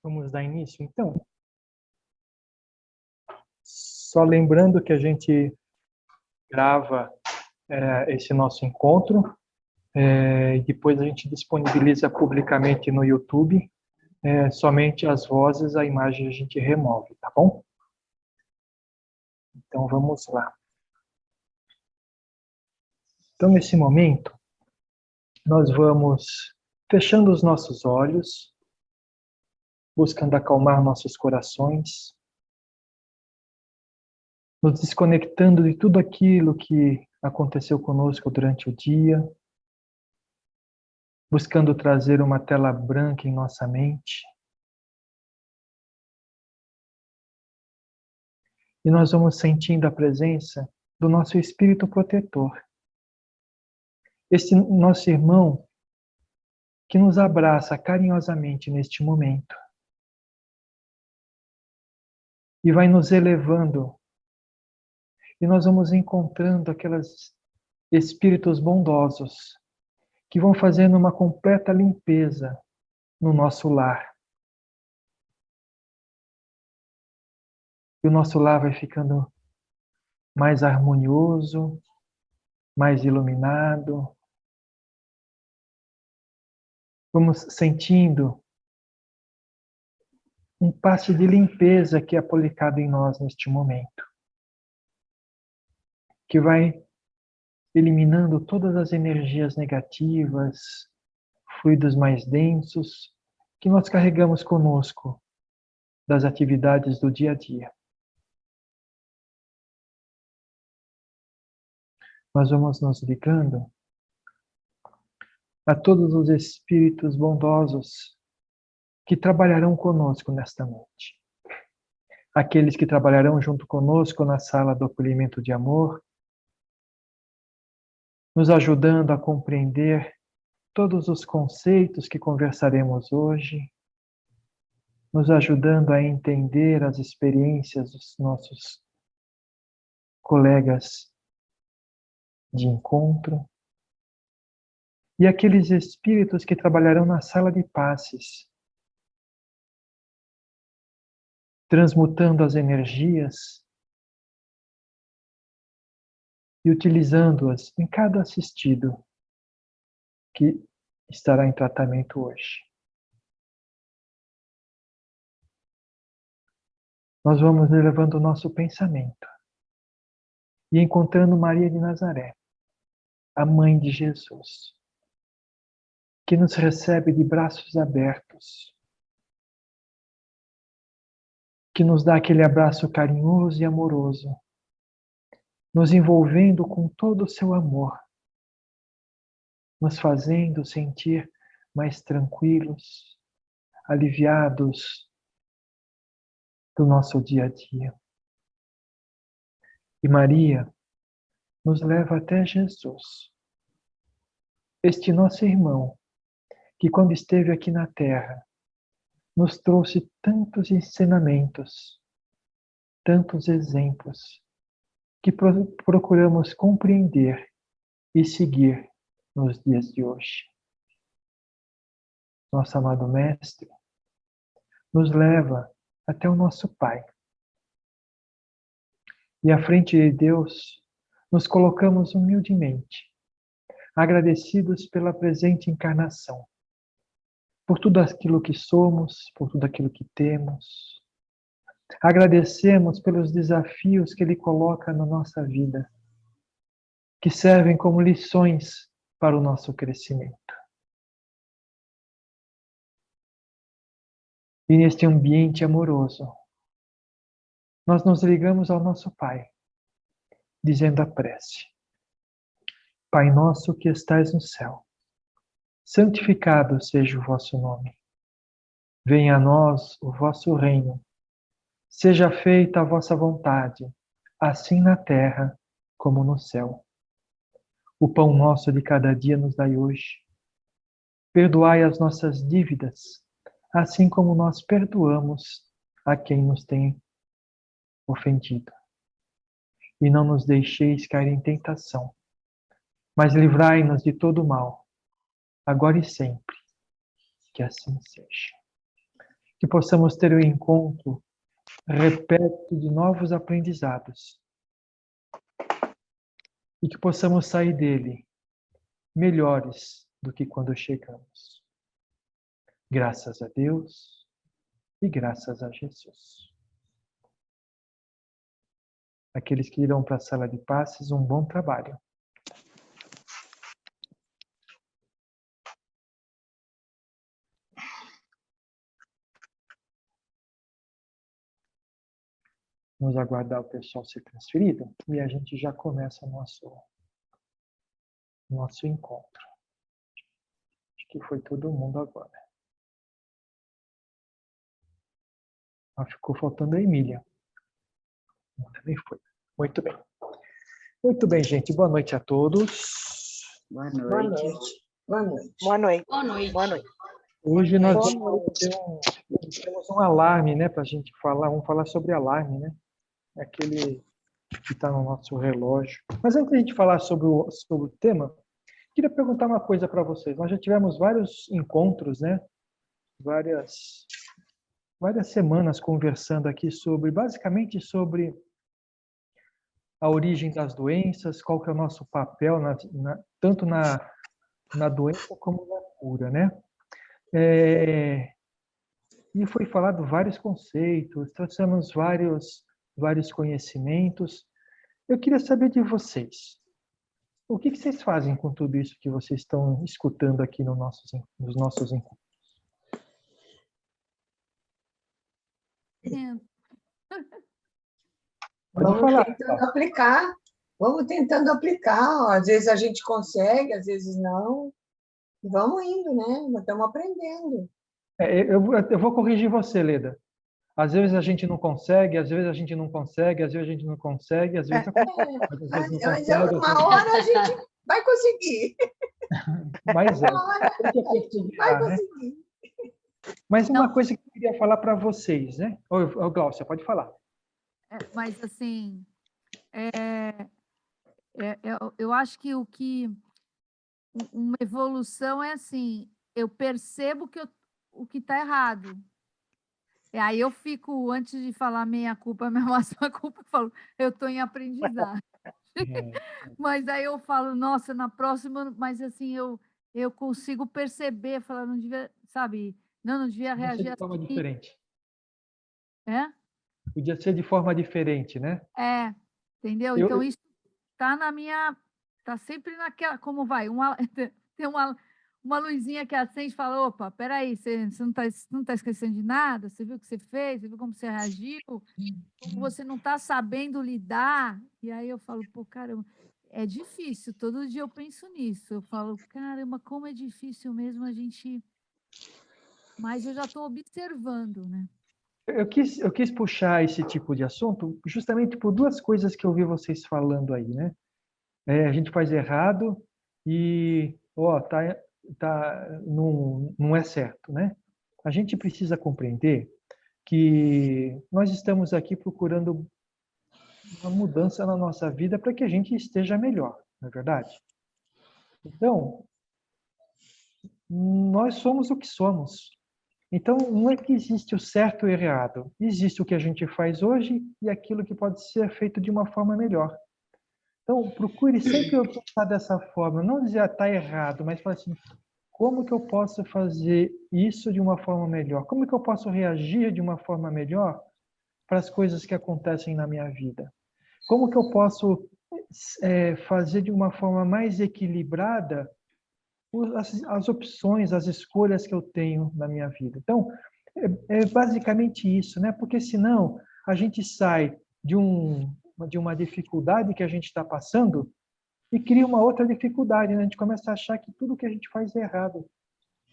Vamos dar início, então. Só lembrando que a gente grava esse nosso encontro e depois a gente disponibiliza publicamente no YouTube. Somente as vozes, a imagem a gente remove, tá bom? Então vamos lá. Então nesse momento, nós vamos fechando os nossos olhos, buscando acalmar nossos corações, nos desconectando de tudo aquilo que aconteceu conosco durante o dia, buscando trazer uma tela branca em nossa mente. E nós vamos sentindo a presença do nosso Espírito protetor. Esse nosso irmão que nos abraça carinhosamente neste momento e vai nos elevando. E nós vamos encontrando aqueles espíritos bondosos que vão fazendo uma completa limpeza no nosso lar. E o nosso lar vai ficando mais harmonioso, mais iluminado. Vamos sentindo um passe de limpeza que é aplicado em nós neste momento, que vai eliminando todas as energias negativas, fluidos mais densos, que nós carregamos conosco das atividades do dia a dia. Nós vamos nos ligando a todos os espíritos bondosos que trabalharão conosco nesta noite. Aqueles que trabalharão junto conosco na sala do acolhimento de amor, nos ajudando a compreender todos os conceitos que conversaremos hoje, nos ajudando a entender as experiências dos nossos colegas de encontro, e aqueles espíritos que trabalharão na sala de passes, transmutando as energias e utilizando-as em cada assistido que estará em tratamento hoje. Nós vamos elevando o nosso pensamento e encontrando Maria de Nazaré, a mãe de Jesus, que nos recebe de braços abertos, que nos dá aquele abraço carinhoso e amoroso, nos envolvendo com todo o seu amor, nos fazendo sentir mais tranquilos, aliviados do nosso dia a dia. E Maria nos leva até Jesus, este nosso irmão, que quando esteve aqui na Terra, nos trouxe tantos ensinamentos, tantos exemplos, que procuramos compreender e seguir nos dias de hoje. Nosso amado Mestre nos leva até o nosso Pai. E à frente de Deus, nos colocamos humildemente, agradecidos pela presente encarnação, por tudo aquilo que somos, por tudo aquilo que temos. Agradecemos pelos desafios que Ele coloca na nossa vida, que servem como lições para o nosso crescimento. E neste ambiente amoroso, nós nos ligamos ao nosso Pai, dizendo a prece: Pai nosso que estais no céu, santificado seja o vosso nome. Venha a nós o vosso reino. Seja feita a vossa vontade, assim na terra como no céu. O pão nosso de cada dia nos dai hoje. Perdoai as nossas dívidas, assim como nós perdoamos a quem nos tem ofendido. E não nos deixeis cair em tentação, mas livrai-nos de todo o mal, agora e sempre. Que assim seja. que possamos ter um encontro repleto de novos aprendizados e que possamos sair dele melhores do que quando chegamos. Graças a Deus e graças a Jesus. Aqueles que irão para a sala de passes, um bom trabalho. Vamos aguardar o pessoal ser transferido e a gente já começa o nosso encontro. Acho que foi todo mundo agora. Ficou faltando a Emília. Também foi. Muito bem. Muito bem, gente. Boa noite a todos. Boa noite. Boa noite. Boa noite. Boa noite. Boa noite. Hoje nós temos um alarme, né, para a gente falar. Vamos falar sobre alarme, né? Aquele que está no nosso relógio. Mas antes de a gente falar sobre o tema, queria perguntar uma coisa para vocês. Nós já tivemos vários encontros, né? Várias semanas conversando aqui basicamente sobre a origem das doenças, qual que é o nosso papel tanto na doença como na cura, né? E foi falado vários conceitos, trouxemos vários conhecimentos. Eu queria saber de vocês. O que vocês fazem com tudo isso que vocês estão escutando aqui nos nossos encontros? Pode falar. Vamos tentando aplicar. Ó. Às vezes a gente consegue, às vezes não. Vamos indo, né? Estamos aprendendo. Eu vou corrigir você, Leda. Às vezes a gente não consegue, às vezes a gente não consegue, às vezes a gente não consegue, às vezes uma hora a gente vai conseguir. Mas vai conseguir. Mas uma coisa que eu queria falar para vocês, né? Ô, Glaucia, pode falar. Mas, assim, eu acho que uma evolução é assim, eu percebo que o que está errado. E aí eu fico, antes de falar meia culpa, minha máxima culpa, eu falo, eu estou em aprendizagem. Mas aí eu falo, nossa, na próxima, mas assim, eu consigo perceber, falar, não devia, sabe, não devia reagir de forma diferente. Podia ser de forma diferente, né? Entendeu? Então, isso está está sempre naquela, como vai, tem uma luzinha que acende e fala, opa, peraí, você não tá esquecendo de nada? Você viu o que você fez? Você viu como você reagiu? Como você não está sabendo lidar? E aí eu falo, pô, caramba, é difícil, todo dia eu penso nisso. Eu falo, caramba, como é difícil mesmo a gente... Mas eu já estou observando, né? Eu quis puxar esse tipo de assunto justamente por duas coisas que eu vi vocês falando aí, né? A gente faz errado e não é certo, né? A gente precisa compreender que nós estamos aqui procurando uma mudança na nossa vida para que a gente esteja melhor, não é verdade? Então, nós somos o que somos. Então, não é que existe o certo e o errado. Existe o que a gente faz hoje e aquilo que pode ser feito de uma forma melhor. Então, procure sempre pensar dessa forma. Não dizer, está errado, mas falar assim, como que eu posso fazer isso de uma forma melhor? Como que eu posso reagir de uma forma melhor para as coisas que acontecem na minha vida? Como que eu posso fazer de uma forma mais equilibrada as opções, as escolhas que eu tenho na minha vida? Então, é basicamente isso, né? Porque senão a gente sai de uma dificuldade que a gente está passando e cria uma outra dificuldade, né? A gente começa a achar que tudo que a gente faz é errado.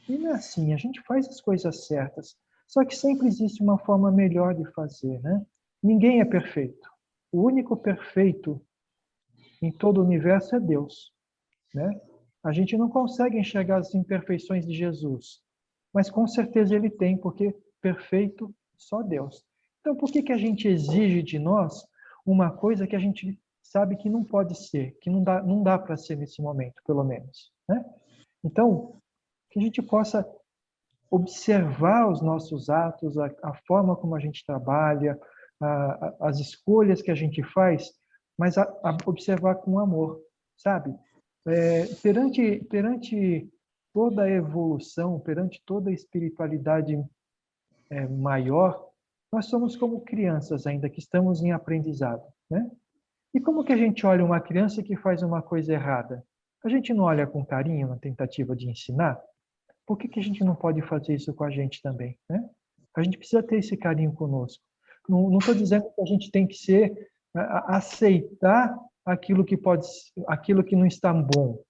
E não é assim, a gente faz as coisas certas. Só que sempre existe uma forma melhor de fazer, né? Ninguém é perfeito. O único perfeito em todo o universo é Deus, né? A gente não consegue enxergar as imperfeições de Jesus, mas com certeza ele tem, porque perfeito só Deus. Então, por que a gente exige de nós uma coisa que a gente sabe que não pode ser, que não dá para ser nesse momento, pelo menos, né? Então, que a gente possa observar os nossos atos, a forma como a gente trabalha, as escolhas que a gente faz, mas a observar com amor, sabe? Perante toda a evolução, perante toda a espiritualidade maior, nós somos como crianças ainda, que estamos em aprendizado, né? E como que a gente olha uma criança que faz uma coisa errada? A gente não olha com carinho na tentativa de ensinar? Por que a gente não pode fazer isso com a gente também, né? A gente precisa ter esse carinho conosco. Não estou dizendo que a gente tem que aceitar aquilo que não está bom.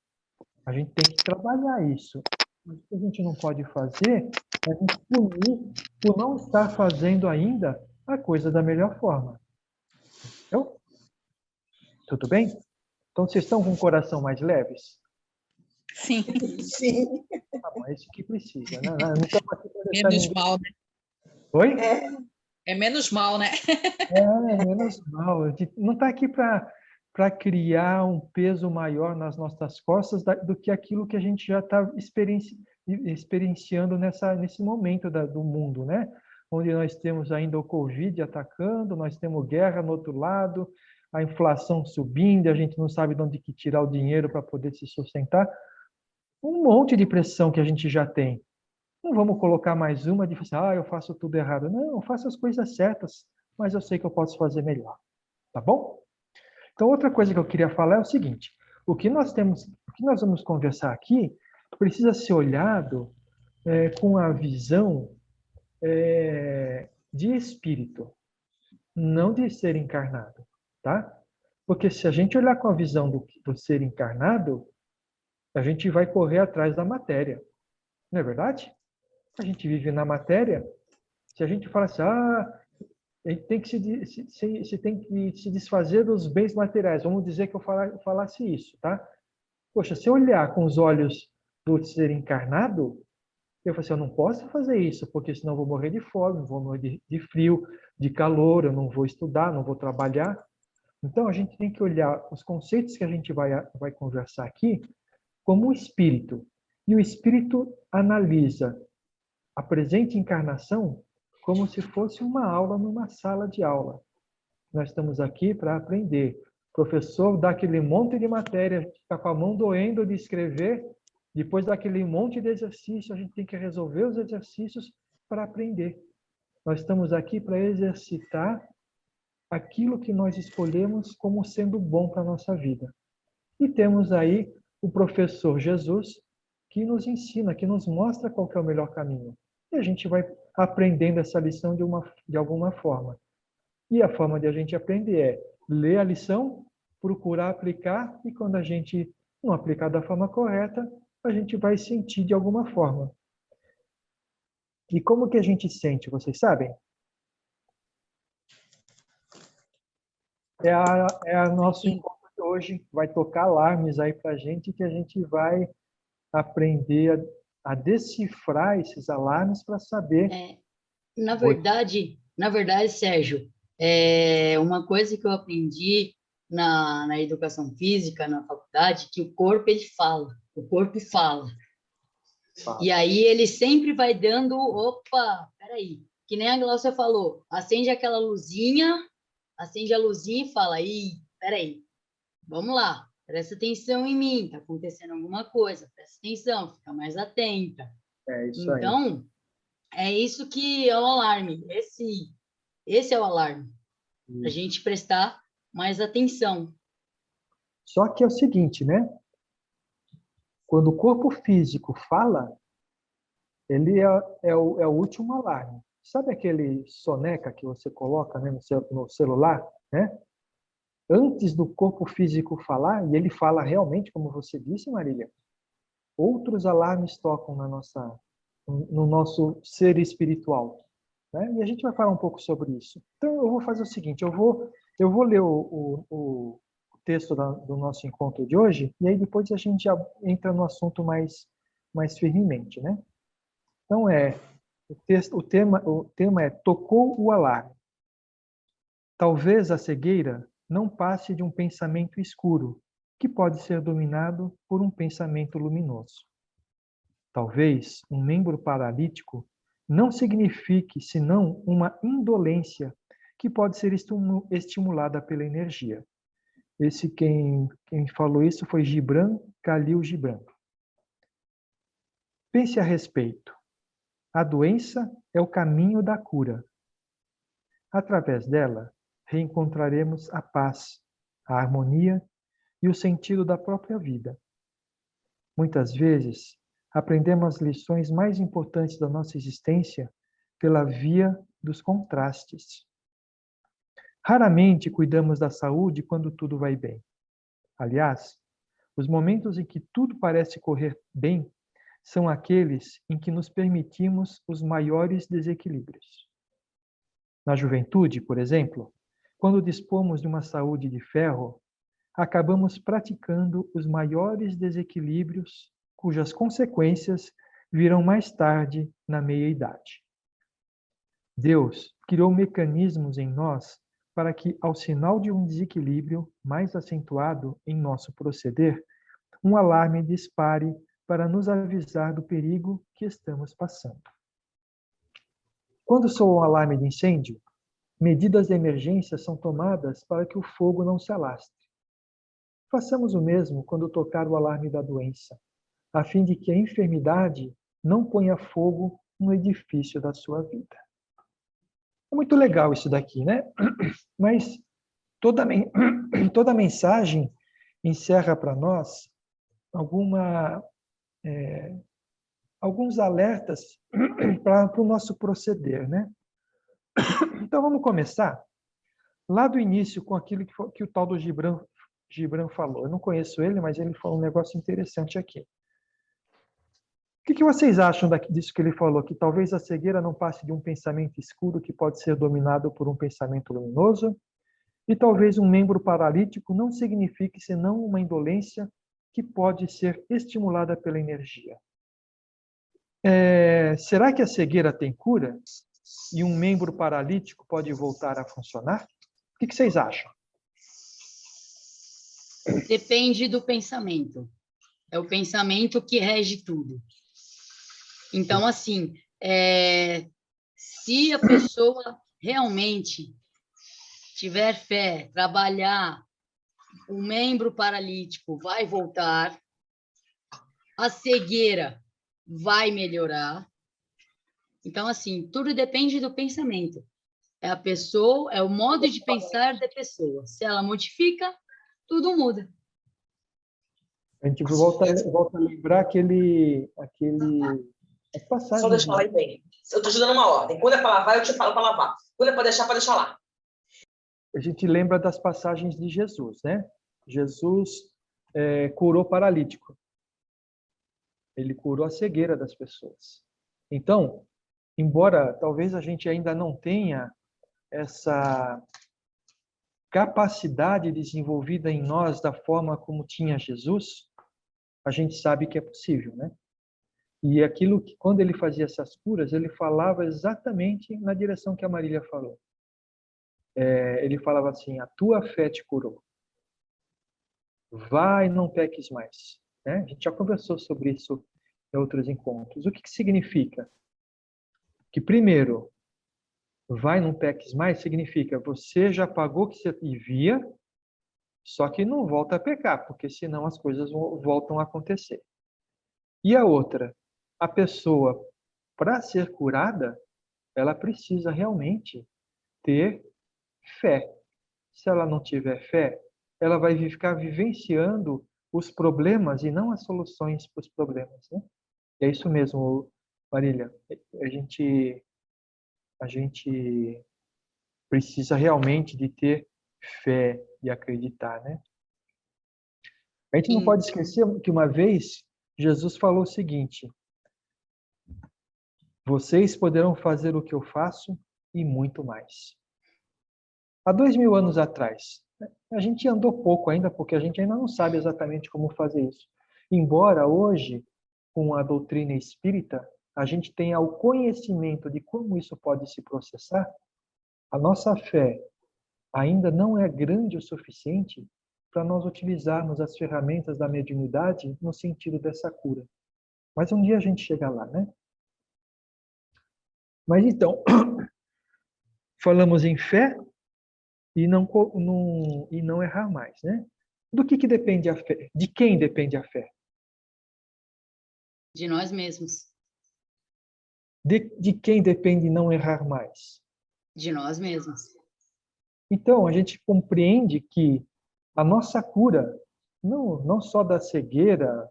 A gente tem que trabalhar isso. Mas o que a gente não pode fazer é nos punir por não estar fazendo ainda a coisa da melhor forma. Entendeu? Tudo bem? Então, vocês estão com o coração mais leves? Sim. Sim. Tá bom, é isso que precisa. Né? Não estamos aqui para deixar Menos ninguém... mal, né? Oi? É menos mal, né? Menos mal. A gente não está aqui para criar um peso maior nas nossas costas do que aquilo que a gente já está experienciando nesse momento do mundo, né? Onde nós temos ainda o Covid atacando, nós temos guerra no outro lado, a inflação subindo, a gente não sabe de onde que tirar o dinheiro para poder se sustentar. Um monte de pressão que a gente já tem. Não vamos colocar mais uma de eu faço tudo errado. Não, eu faço as coisas certas, mas eu sei que eu posso fazer melhor. Tá bom? Então, outra coisa que eu queria falar é o seguinte: o que nós vamos conversar aqui precisa ser olhado com a visão de espírito, não de ser encarnado, tá? Porque se a gente olhar com a visão do ser encarnado, a gente vai correr atrás da matéria. Não é verdade? A gente vive na matéria. Se a gente fala assim, a gente tem que tem que se desfazer dos bens materiais. Vamos dizer que eu falasse isso, tá? Poxa, se eu olhar com os olhos do ser encarnado, eu falo assim, eu não posso fazer isso, porque senão eu vou morrer de fome, vou morrer de frio, de calor, eu não vou estudar, não vou trabalhar. Então, a gente tem que olhar os conceitos que a gente vai conversar aqui como o espírito. E o espírito analisa a presente encarnação como se fosse uma aula numa sala de aula. Nós estamos aqui para aprender. O professor dá aquele monte de matéria, a gente está com a mão doendo de escrever, depois daquele monte de exercício, a gente tem que resolver os exercícios para aprender. Nós estamos aqui para exercitar aquilo que nós escolhemos como sendo bom para a nossa vida. E temos aí o professor Jesus, que nos ensina, que nos mostra qual que é o melhor caminho. E a gente vai aprendendo essa lição de alguma forma. E a forma de a gente aprender é ler a lição, procurar aplicar, e quando a gente não aplicar da forma correta, a gente vai sentir de alguma forma. E como que a gente sente, vocês sabem? É nosso encontro de hoje. Vai tocar alarmes aí para a gente, que a gente vai aprender a decifrar esses alarmes para saber. Na verdade, Sérgio, uma coisa que eu aprendi na educação física, na faculdade, que o corpo ele fala, o corpo fala. E aí ele sempre vai dando, opa, peraí, que nem a Glaucia falou, acende aquela luzinha, acende a luzinha e fala, peraí, vamos lá, presta atenção em mim, tá acontecendo alguma coisa, presta atenção, fica mais atenta. É isso aí. Então, é isso que é o alarme, esse é o alarme, a gente prestar mais atenção. Só que é o seguinte, né? Quando o corpo físico fala, ele é o último alarme. Sabe aquele soneca que você coloca, né, no celular, né? Antes do corpo físico falar, e ele fala realmente, como você disse, Marília, outros alarmes tocam no nosso ser espiritual, né? E a gente vai falar um pouco sobre isso. Então, eu vou fazer o seguinte, eu vou ler o texto do nosso encontro de hoje, e aí depois a gente já entra no assunto mais firmemente, né? Então, o tema é tocou o alarme. Talvez a cegueira não passe de um pensamento escuro, que pode ser dominado por um pensamento luminoso. Talvez um membro paralítico não signifique senão uma indolência que pode ser estimulada pela energia. Quem falou isso foi Gibran Khalil Gibran. Pense a respeito. A doença é o caminho da cura. Através dela, reencontraremos a paz, a harmonia e o sentido da própria vida. Muitas vezes, aprendemos as lições mais importantes da nossa existência pela via dos contrastes. Raramente cuidamos da saúde quando tudo vai bem. Aliás, os momentos em que tudo parece correr bem são aqueles em que nos permitimos os maiores desequilíbrios. Na juventude, por exemplo, quando dispomos de uma saúde de ferro, acabamos praticando os maiores desequilíbrios, cujas consequências virão mais tarde na meia-idade. Deus criou mecanismos em nós para que, ao sinal de um desequilíbrio mais acentuado em nosso proceder, um alarme dispare para nos avisar do perigo que estamos passando. Quando soa um alarme de incêndio, medidas de emergência são tomadas para que o fogo não se alastre. Façamos o mesmo quando tocar o alarme da doença, a fim de que a enfermidade não ponha fogo no edifício da sua vida. É muito legal isso daqui, né? Mas toda mensagem encerra para nós alguns alertas para o nosso proceder, né? Então vamos começar lá do início com aquilo que o tal do Gibran falou. Eu não conheço ele, mas ele falou um negócio interessante aqui. O que vocês acham disso que ele falou? Que talvez a cegueira não passe de um pensamento escuro que pode ser dominado por um pensamento luminoso? E talvez um membro paralítico não signifique senão uma indolência que pode ser estimulada pela energia. Será que a cegueira tem cura? E um membro paralítico pode voltar a funcionar? O que vocês acham? Depende do pensamento. É o pensamento que rege tudo. Então, assim, se a pessoa realmente tiver fé, trabalhar, o membro paralítico vai voltar, a cegueira vai melhorar. Então, assim, tudo depende do pensamento. É a pessoa, é o modo de pensar da pessoa. Se ela modifica, tudo muda. A gente volta a lembrar aquele as passagens. Só deixar lá e bem. Eu estou te dando uma ordem. Quando é para lavar, eu te falo para lavar. Quando é para deixar lá. A gente lembra das passagens de Jesus, né? Jesus curou paralítico. Ele curou a cegueira das pessoas. Então, embora talvez a gente ainda não tenha essa capacidade desenvolvida em nós da forma como tinha Jesus, a gente sabe que é possível, né? E aquilo que, quando ele fazia essas curas, ele falava exatamente na direção que a Marília falou. Ele falava assim: a tua fé te curou. Vai, não peques mais. Né? A gente já conversou sobre isso em outros encontros. O que significa? Que primeiro, vai, não peques mais, significa você já pagou o que você devia, só que não volta a pecar, porque senão as coisas voltam a acontecer. E a outra, a pessoa, para ser curada, ela precisa realmente ter fé. Se ela não tiver fé, ela vai ficar vivenciando os problemas e não as soluções para os problemas. Né? É isso mesmo, Marília. A gente precisa realmente de ter fé e acreditar, né? A gente não pode esquecer que uma vez Jesus falou o seguinte: vocês poderão fazer o que eu faço e muito mais. Há 2000 anos atrás, a gente andou pouco ainda, porque a gente ainda não sabe exatamente como fazer isso. Embora hoje, com a doutrina espírita, a gente tenha o conhecimento de como isso pode se processar, a nossa fé ainda não é grande o suficiente para nós utilizarmos as ferramentas da mediunidade no sentido dessa cura. Mas um dia a gente chega lá, né? Mas então, falamos em fé e não errar mais, né? Do que depende a fé? De quem depende a fé? De nós mesmos. De quem depende não errar mais? De nós mesmos. Então, a gente compreende que a nossa cura, não só da cegueira,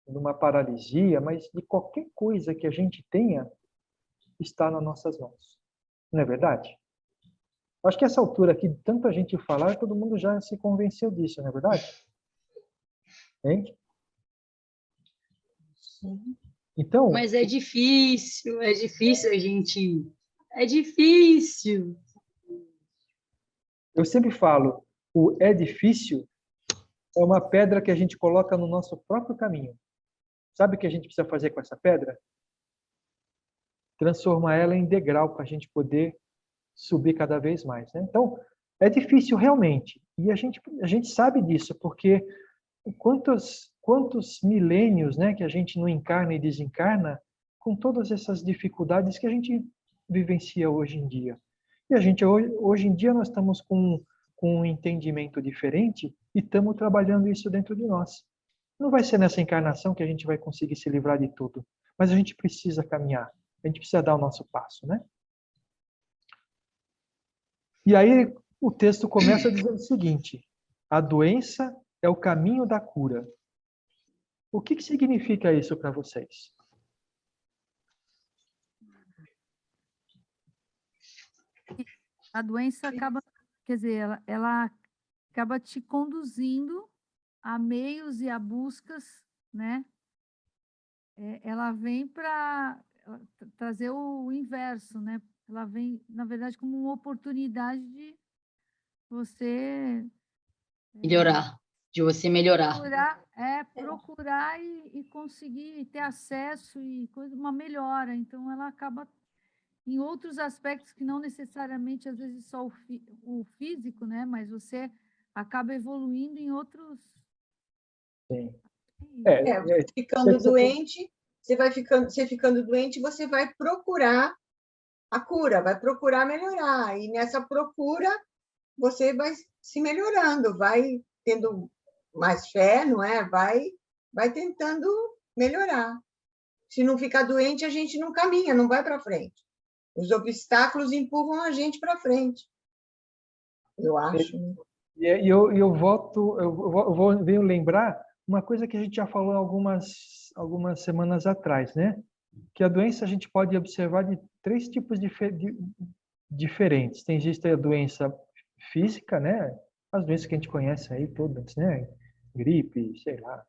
de uma paralisia, mas de qualquer coisa que a gente tenha, está nas nossas mãos. Não é verdade? Acho que essa altura aqui, de tanta gente falar, todo mundo já se convenceu disso, não é verdade? Hein? Então, Mas é difícil a gente. É difícil. eu sempre falo, o é difícil é uma pedra que a gente coloca no nosso próprio caminho. Sabe o que a gente precisa fazer com essa pedra? Transformar ela em degrau para a gente poder subir cada vez mais, né? Então, é difícil realmente. E a gente sabe disso, porque quantos milênios, né, que a gente não encarna e desencarna com todas essas dificuldades que a gente vivencia hoje em dia. E a gente, hoje em dia, nós estamos com um entendimento diferente e estamos trabalhando isso dentro de nós. Não vai ser nessa encarnação que a gente vai conseguir se livrar de tudo, mas a gente precisa caminhar, a gente precisa dar o nosso passo, né? E aí o texto começa dizendo o seguinte: a doença é o caminho da cura. O que significa isso para vocês? A doença acaba, quer dizer, ela acaba te conduzindo a meios e a buscas, né? Ela vem para trazer o inverso, né? Ela vem, na verdade, como uma oportunidade de você Melhorar. De você melhorar. procurar e conseguir ter acesso e uma melhora. Então, ela acaba em outros aspectos que não necessariamente, às vezes, só o físico, né? Mas você acaba evoluindo em outros. Sim. Você ficando doente, você ficando doente, você vai procurar a cura, vai procurar melhorar. E nessa procura, você vai se melhorando, vai tendo mais fé, não é? Vai tentando melhorar. Se não ficar doente, a gente não caminha, não vai para frente. Os obstáculos empurram a gente para frente. Eu acho. E eu venho lembrar uma coisa que a gente já falou algumas semanas atrás, né? Que a doença a gente pode observar de 3 tipos diferentes. Existe a doença física, né? As doenças que a gente conhece aí todas, né? Gripe, sei lá,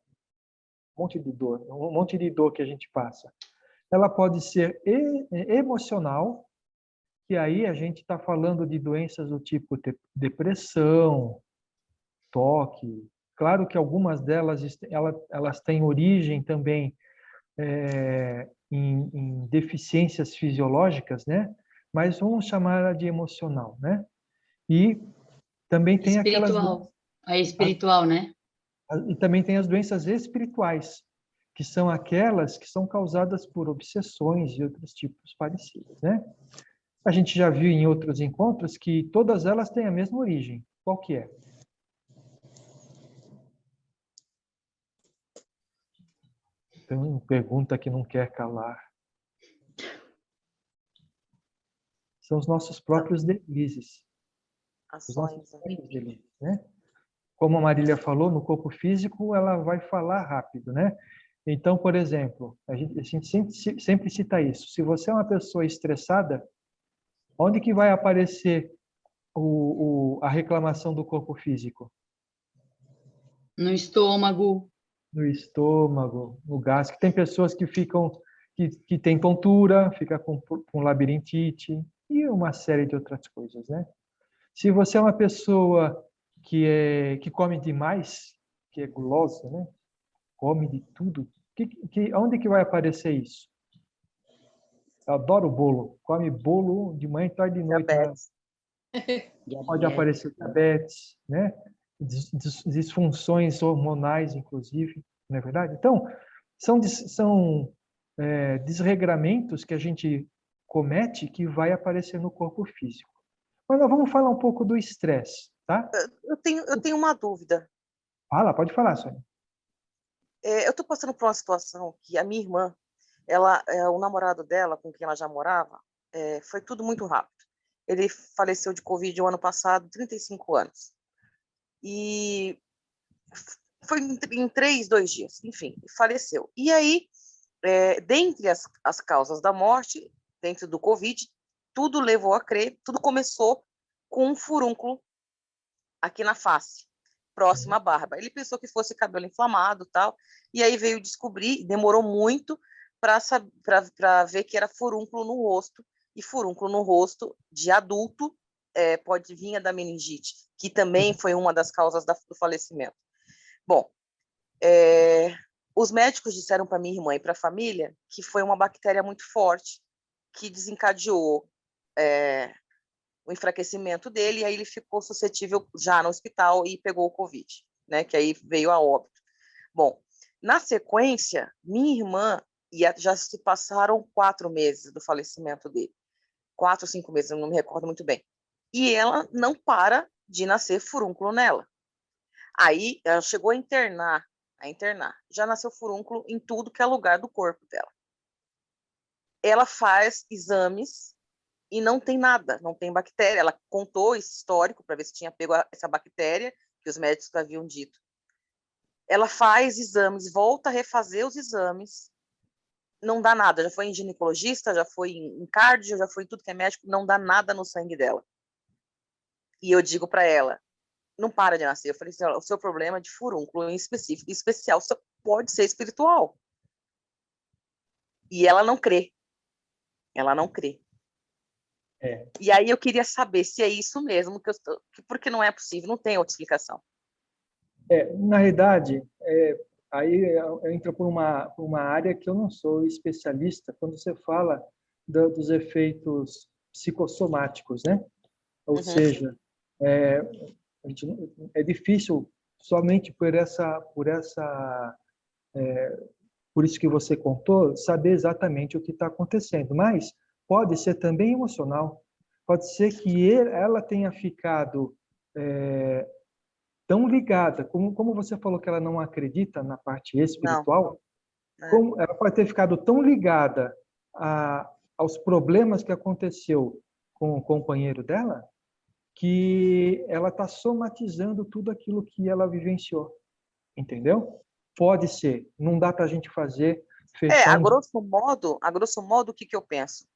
um monte de dor que a gente passa. Ela pode ser emocional, que aí a gente está falando de doenças do tipo depressão, toque. Claro que algumas delas elas têm origem também em deficiências fisiológicas, né? Mas vamos chamar de emocional, né? E também tem espiritual. É espiritual, né? E também tem as doenças espirituais, que são aquelas que são causadas por obsessões e outros tipos parecidos, né? A gente já viu em outros encontros que todas elas têm a mesma origem. Qual que é? Então, pergunta que não quer calar. São os nossos próprios deslizes. Os nossos próprios deslizes, né? Como a Marília falou, no corpo físico ela vai falar rápido, né? Então, por exemplo, a gente sempre cita isso. Se você é uma pessoa estressada, onde que vai aparecer a reclamação do corpo físico? No estômago. No estômago, no gás. Tem pessoas que que têm tontura, fica com labirintite e uma série de outras coisas, né? Se você é uma pessoa que come demais, que é gulosa, né? Come de tudo. Onde que vai aparecer isso? Eu adoro bolo. Come bolo de manhã, tarde e noite. Pode aparecer diabetes, né? Disfunções hormonais, inclusive, não é verdade? Então, São desregramentos que a gente comete que vai aparecer no corpo físico. Mas nós vamos falar um pouco do estresse, tá? Eu tenho uma dúvida. Fala, pode falar, Sônia. Eu estou passando por uma situação que a minha irmã, o namorado dela, com quem ela já morava, foi tudo muito rápido. Ele faleceu de Covid o ano passado, 35 anos. E foi em 2 dias, enfim, faleceu. E aí, dentre as causas da morte, dentro do Covid, tudo levou a crer, tudo começou com um furúnculo aqui na face, próxima à barba. Ele pensou que fosse cabelo inflamado, tal, e aí veio descobrir, demorou muito para ver que era furúnculo no rosto, e furúnculo no rosto de adulto pode vir da meningite, que também foi uma das causas do falecimento. Bom, os médicos disseram para minha irmã e para a família que foi uma bactéria muito forte que desencadeou o enfraquecimento dele, e aí ele ficou suscetível já no hospital e pegou o Covid, né, que aí veio a óbito. Bom, na sequência, minha irmã, já se passaram 4 meses do falecimento dele, 4 ou 5 meses, eu não me recordo muito bem, e ela não para de nascer furúnculo nela. Aí ela chegou a internar, já nasceu furúnculo em tudo que é lugar do corpo dela. Ela faz exames e não tem nada, não tem bactéria. Ela contou esse histórico para ver se tinha pego essa bactéria que os médicos haviam dito. Ela faz exames, volta a refazer os exames, não dá nada. Já foi em ginecologista, já foi em cardio, já foi em tudo que é médico, não dá nada no sangue dela. E eu digo para ela, não para de nascer. Eu falei assim, o seu problema de furúnculo em especial, pode ser espiritual. E ela não crê. Ela não crê. E aí eu queria saber se é isso mesmo, porque não é possível, não tem outra explicação. Na realidade, aí eu entro por uma área que eu não sou especialista, quando você fala dos efeitos psicossomáticos, né? Ou seja, é difícil somente por isso que você contou, saber exatamente o que está acontecendo. Mas pode ser também emocional. Pode ser que ela tenha ficado tão ligada, como você falou que ela não acredita na parte espiritual, como ela pode ter ficado tão ligada aos problemas que aconteceu com o companheiro dela, que ela está somatizando tudo aquilo que ela vivenciou. Entendeu? Pode ser. Não dá para a gente fechar. A grosso modo, o que eu penso?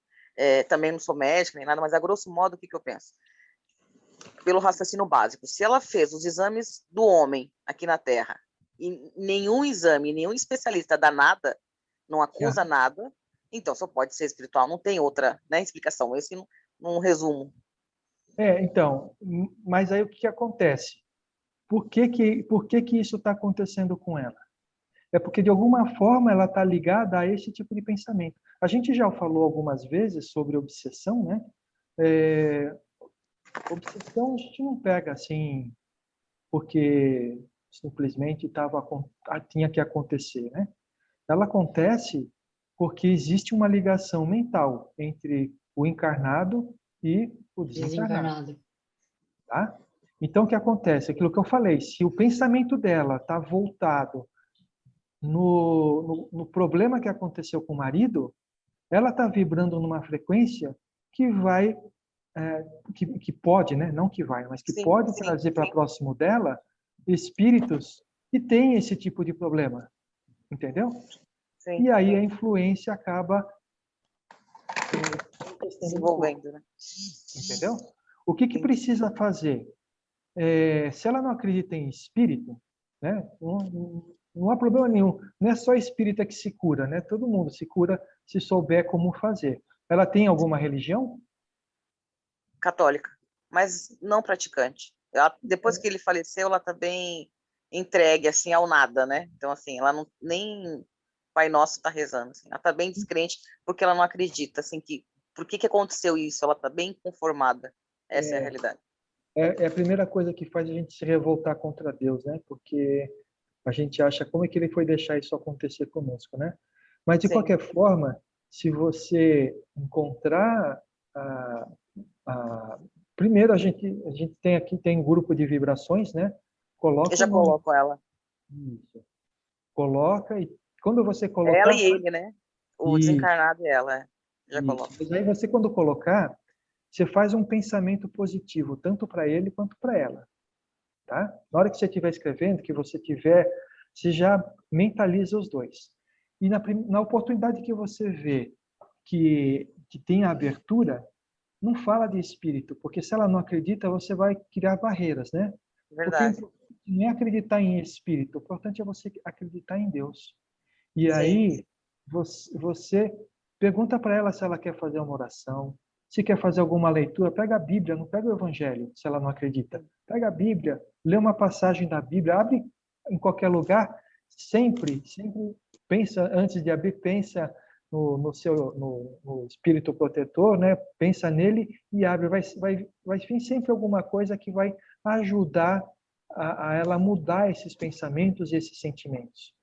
Também não sou médica nem nada, mas a grosso modo, o que eu penso? Pelo raciocínio básico, se ela fez os exames do homem aqui na Terra e nenhum exame, nenhum especialista dá nada, não acusa nada, então só pode ser espiritual, não tem outra, né, explicação. Esse num resumo. Então, mas aí o que acontece? Por que isso está acontecendo com ela? É porque, de alguma forma, ela está ligada a esse tipo de pensamento. A gente já falou algumas vezes sobre obsessão, né? Obsessão a gente não pega assim porque simplesmente tinha que acontecer, né? Ela acontece porque existe uma ligação mental entre o encarnado e o desencarnado. Tá? Então, o que acontece? Aquilo que eu falei, se o pensamento dela está voltado no problema que aconteceu com o marido, ela está vibrando numa frequência que vai, que pode, né? Não que vai, mas que pode trazer para próximo dela espíritos que têm esse tipo de problema. Entendeu? Sim. E aí a influência acaba se envolvendo, né? Entendeu? O que precisa fazer? Se ela não acredita em espírito, né? Não há problema nenhum. Não é só espírita que se cura, né? Todo mundo se cura se souber como fazer. Ela tem alguma religião? Católica, mas não praticante. Depois que ele faleceu, ela está bem entregue assim ao nada, né? Então assim, ela não nem Pai Nosso está rezando, assim. Ela está bem descrente porque ela não acredita, assim, por que aconteceu isso. Ela está bem conformada. Essa é a realidade. É a primeira coisa que faz a gente se revoltar contra Deus, né? Porque A gente acha como é que ele foi deixar isso acontecer conosco, né? Mas, de Sim. qualquer forma, se você encontrar primeiro, a gente tem aqui, tem um grupo de vibrações, né? Coloca Eu já o nome. coloco ela. Isso. Coloca, e quando você colocar... Ela e ele, né? O Isso, desencarnado e ela. Já isso. coloco. Mas aí você, quando colocar, você faz um pensamento positivo, tanto para ele quanto para ela. Tá? Na hora que você estiver escrevendo, você já mentaliza os dois. E na oportunidade que você vê que tem a abertura, não fala de espírito, porque se ela não acredita, você vai criar barreiras, né? Porque o Verdade. importante não é acreditar em espírito, o importante é você acreditar em Deus. E Sim. aí, você pergunta para ela se ela quer fazer uma oração, se quer fazer alguma leitura, pega a Bíblia, não pega o Evangelho, se ela não acredita. Pega a Bíblia, lê uma passagem da Bíblia, abre em qualquer lugar, sempre pensa, antes de abrir, pensa no espírito protetor, né? Pensa nele e abre. Vai vir sempre alguma coisa que vai ajudar a ela mudar esses pensamentos e esses sentimentos.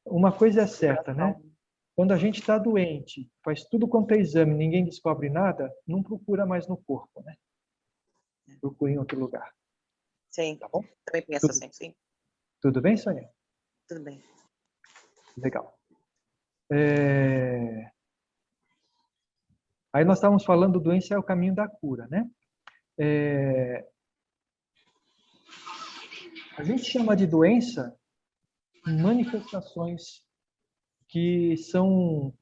Uma coisa é certa, né? Quando a gente está doente, faz tudo quanto é exame, ninguém descobre nada, não procura mais no corpo, né? Procura em outro lugar. Sim. Tá bom? Também penso assim, sim. Tudo bem, Sônia? Tudo bem. Legal. Aí nós estávamos falando, doença é o caminho da cura, né? A gente chama de doença manifestações que são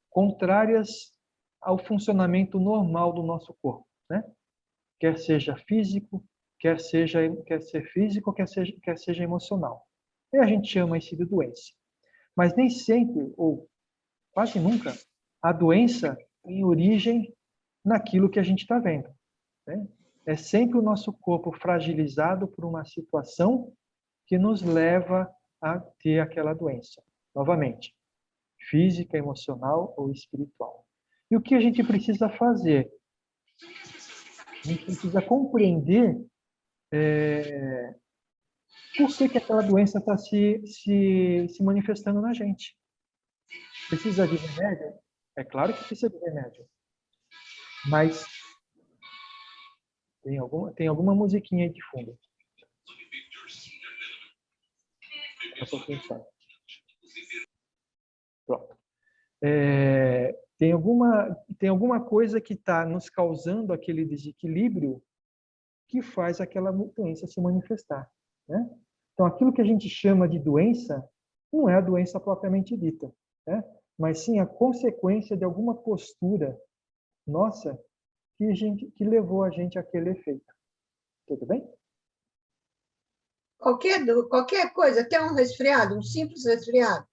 contrárias ao funcionamento normal do nosso corpo, né? Quer seja físico, quer ser físico, quer seja emocional. E a gente chama isso de doença. Mas nem sempre, ou quase nunca, a doença tem origem naquilo que a gente está vendo, né? É sempre o nosso corpo fragilizado por uma situação que nos leva a ter aquela doença. Novamente, física, emocional ou espiritual. E o que a gente precisa fazer? A gente precisa compreender por que aquela doença está se manifestando na gente. Precisa de remédio? É claro que precisa de remédio. Mas tem alguma musiquinha aí de fundo. Pronto. Tem alguma coisa que está nos causando aquele desequilíbrio que faz aquela doença se manifestar, né? Então, aquilo que a gente chama de doença não é a doença propriamente dita, né? Mas sim a consequência de alguma postura nossa que levou a gente àquele efeito. Tudo bem? Qualquer coisa, até um resfriado, um simples resfriado.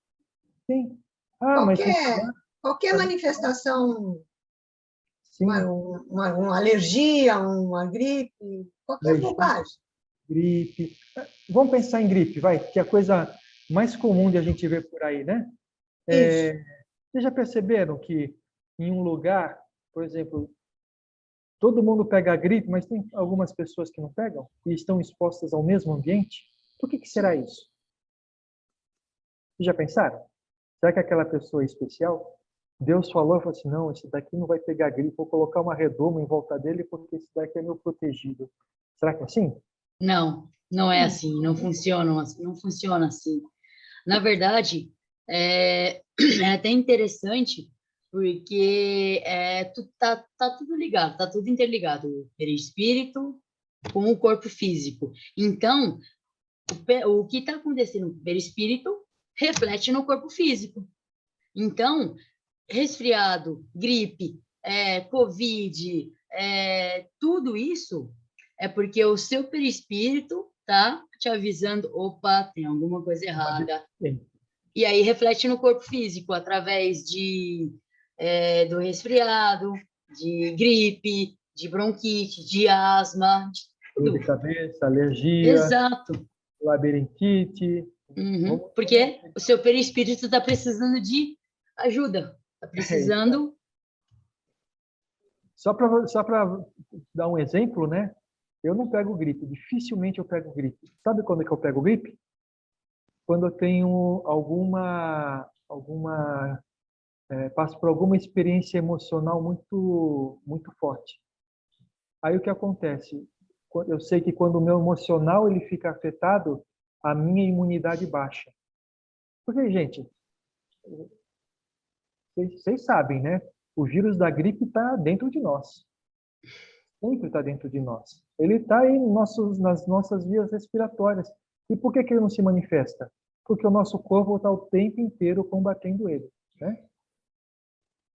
Sim. Mas Qualquer manifestação, sim. uma alergia, uma gripe, qualquer bobagem. Gripe. Vamos pensar em gripe, vai, que é a coisa mais comum de a gente ver por aí, né? Isso. Vocês já perceberam que em um lugar, por exemplo, todo mundo pega a gripe, mas tem algumas pessoas que não pegam e estão expostas ao mesmo ambiente? Por que será isso? Vocês já pensaram? Será que aquela pessoa é especial? Deus falou assim, não, esse daqui não vai pegar gripe, vou colocar uma redoma em volta dele porque esse daqui é meu protegido. Será que é assim? Não, não é assim, não funciona assim. Na verdade, é até interessante, porque tá tudo ligado, tá tudo interligado, o perispírito com o corpo físico. Então, o que está acontecendo no perispírito reflete no corpo físico. Então, resfriado, gripe, Covid, tudo isso é porque o seu perispírito tá te avisando, opa, tem alguma coisa errada. E aí reflete no corpo físico, através do resfriado, de gripe, de bronquite, de asma, de tudo. Dor de cabeça, alergia. Exato. Labirintite. Uhum. Porque o seu perispírito está precisando de ajuda, está precisando... Só para dar um exemplo, né? Eu não pego gripe, dificilmente eu pego gripe. Sabe quando é que eu pego gripe? Quando eu tenho passo por alguma experiência emocional muito forte. Aí o que acontece? Eu sei que quando o meu emocional ele fica afetado, a minha imunidade baixa. Porque, gente, vocês sabem, né? O vírus da gripe está dentro de nós. Sempre está dentro de nós. Ele está aí nas nossas vias respiratórias. E por que ele não se manifesta? Porque o nosso corpo está o tempo inteiro combatendo ele, né?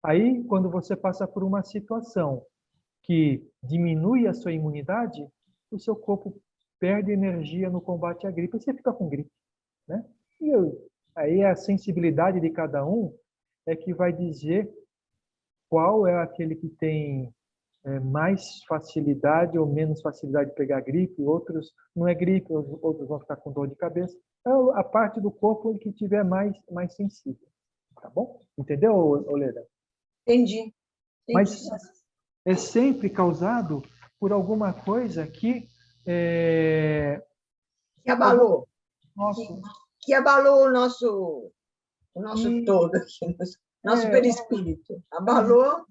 Aí, quando você passa por uma situação que diminui a sua imunidade, o seu corpo perde energia no combate à gripe e você fica com gripe, né? Aí a sensibilidade de cada um é que vai dizer qual é aquele que tem mais facilidade ou menos facilidade de pegar gripe, outros não é gripe, outros vão ficar com dor de cabeça. É a parte do corpo que tiver mais sensível, tá bom? Entendeu, Oleda? Entendi. Mas é sempre causado por alguma coisa que Que abalou. Nosso, Que abalou o nosso todo aqui, nosso perispírito. Abalou.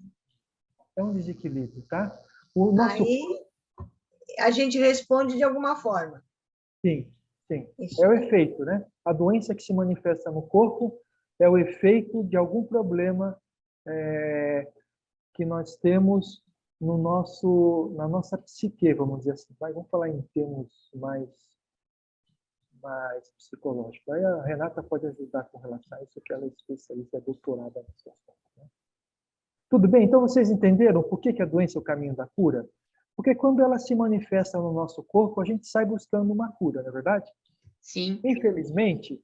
é um desequilíbrio, tá? O nosso Aí a gente responde de alguma forma. Sim. Isso. É o efeito, né? A doença que se manifesta no corpo é o efeito de algum problema que nós temos na nossa psique, vamos dizer assim. Mas vamos falar em termos mais psicológicos. Aí a Renata pode ajudar com relação a isso, que ela é especialista, é doutorada nesse assunto, né? Tudo bem? Então vocês entenderam por que a doença é o caminho da cura? Porque quando ela se manifesta no nosso corpo, a gente sai buscando uma cura, não é verdade? Sim. Infelizmente,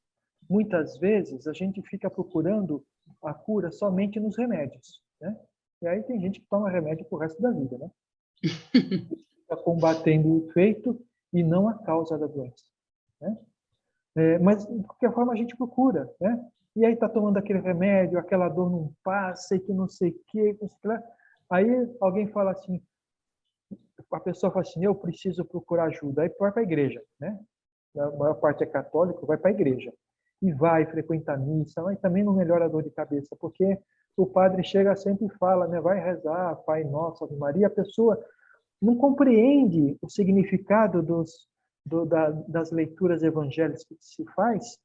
muitas vezes a gente fica procurando a cura somente nos remédios, né? E aí tem gente que toma remédio pro resto da vida, né? Está combatendo o efeito e não a causa da doença, né? Mas, de qualquer forma, a gente procura, né? E aí está tomando aquele remédio, aquela dor não passa, e que não sei o quê, não sei o que lá. Aí alguém fala assim, a pessoa fala assim, eu preciso procurar ajuda. Aí vai para a igreja, né? A maior parte é católico, vai para a igreja. E vai frequentar missa, mas também não melhora a dor de cabeça, porque o padre chega sempre e fala, né? Vai rezar, Pai Nosso, Ave Maria. A pessoa não compreende o significado das leituras evangélicas que se faz.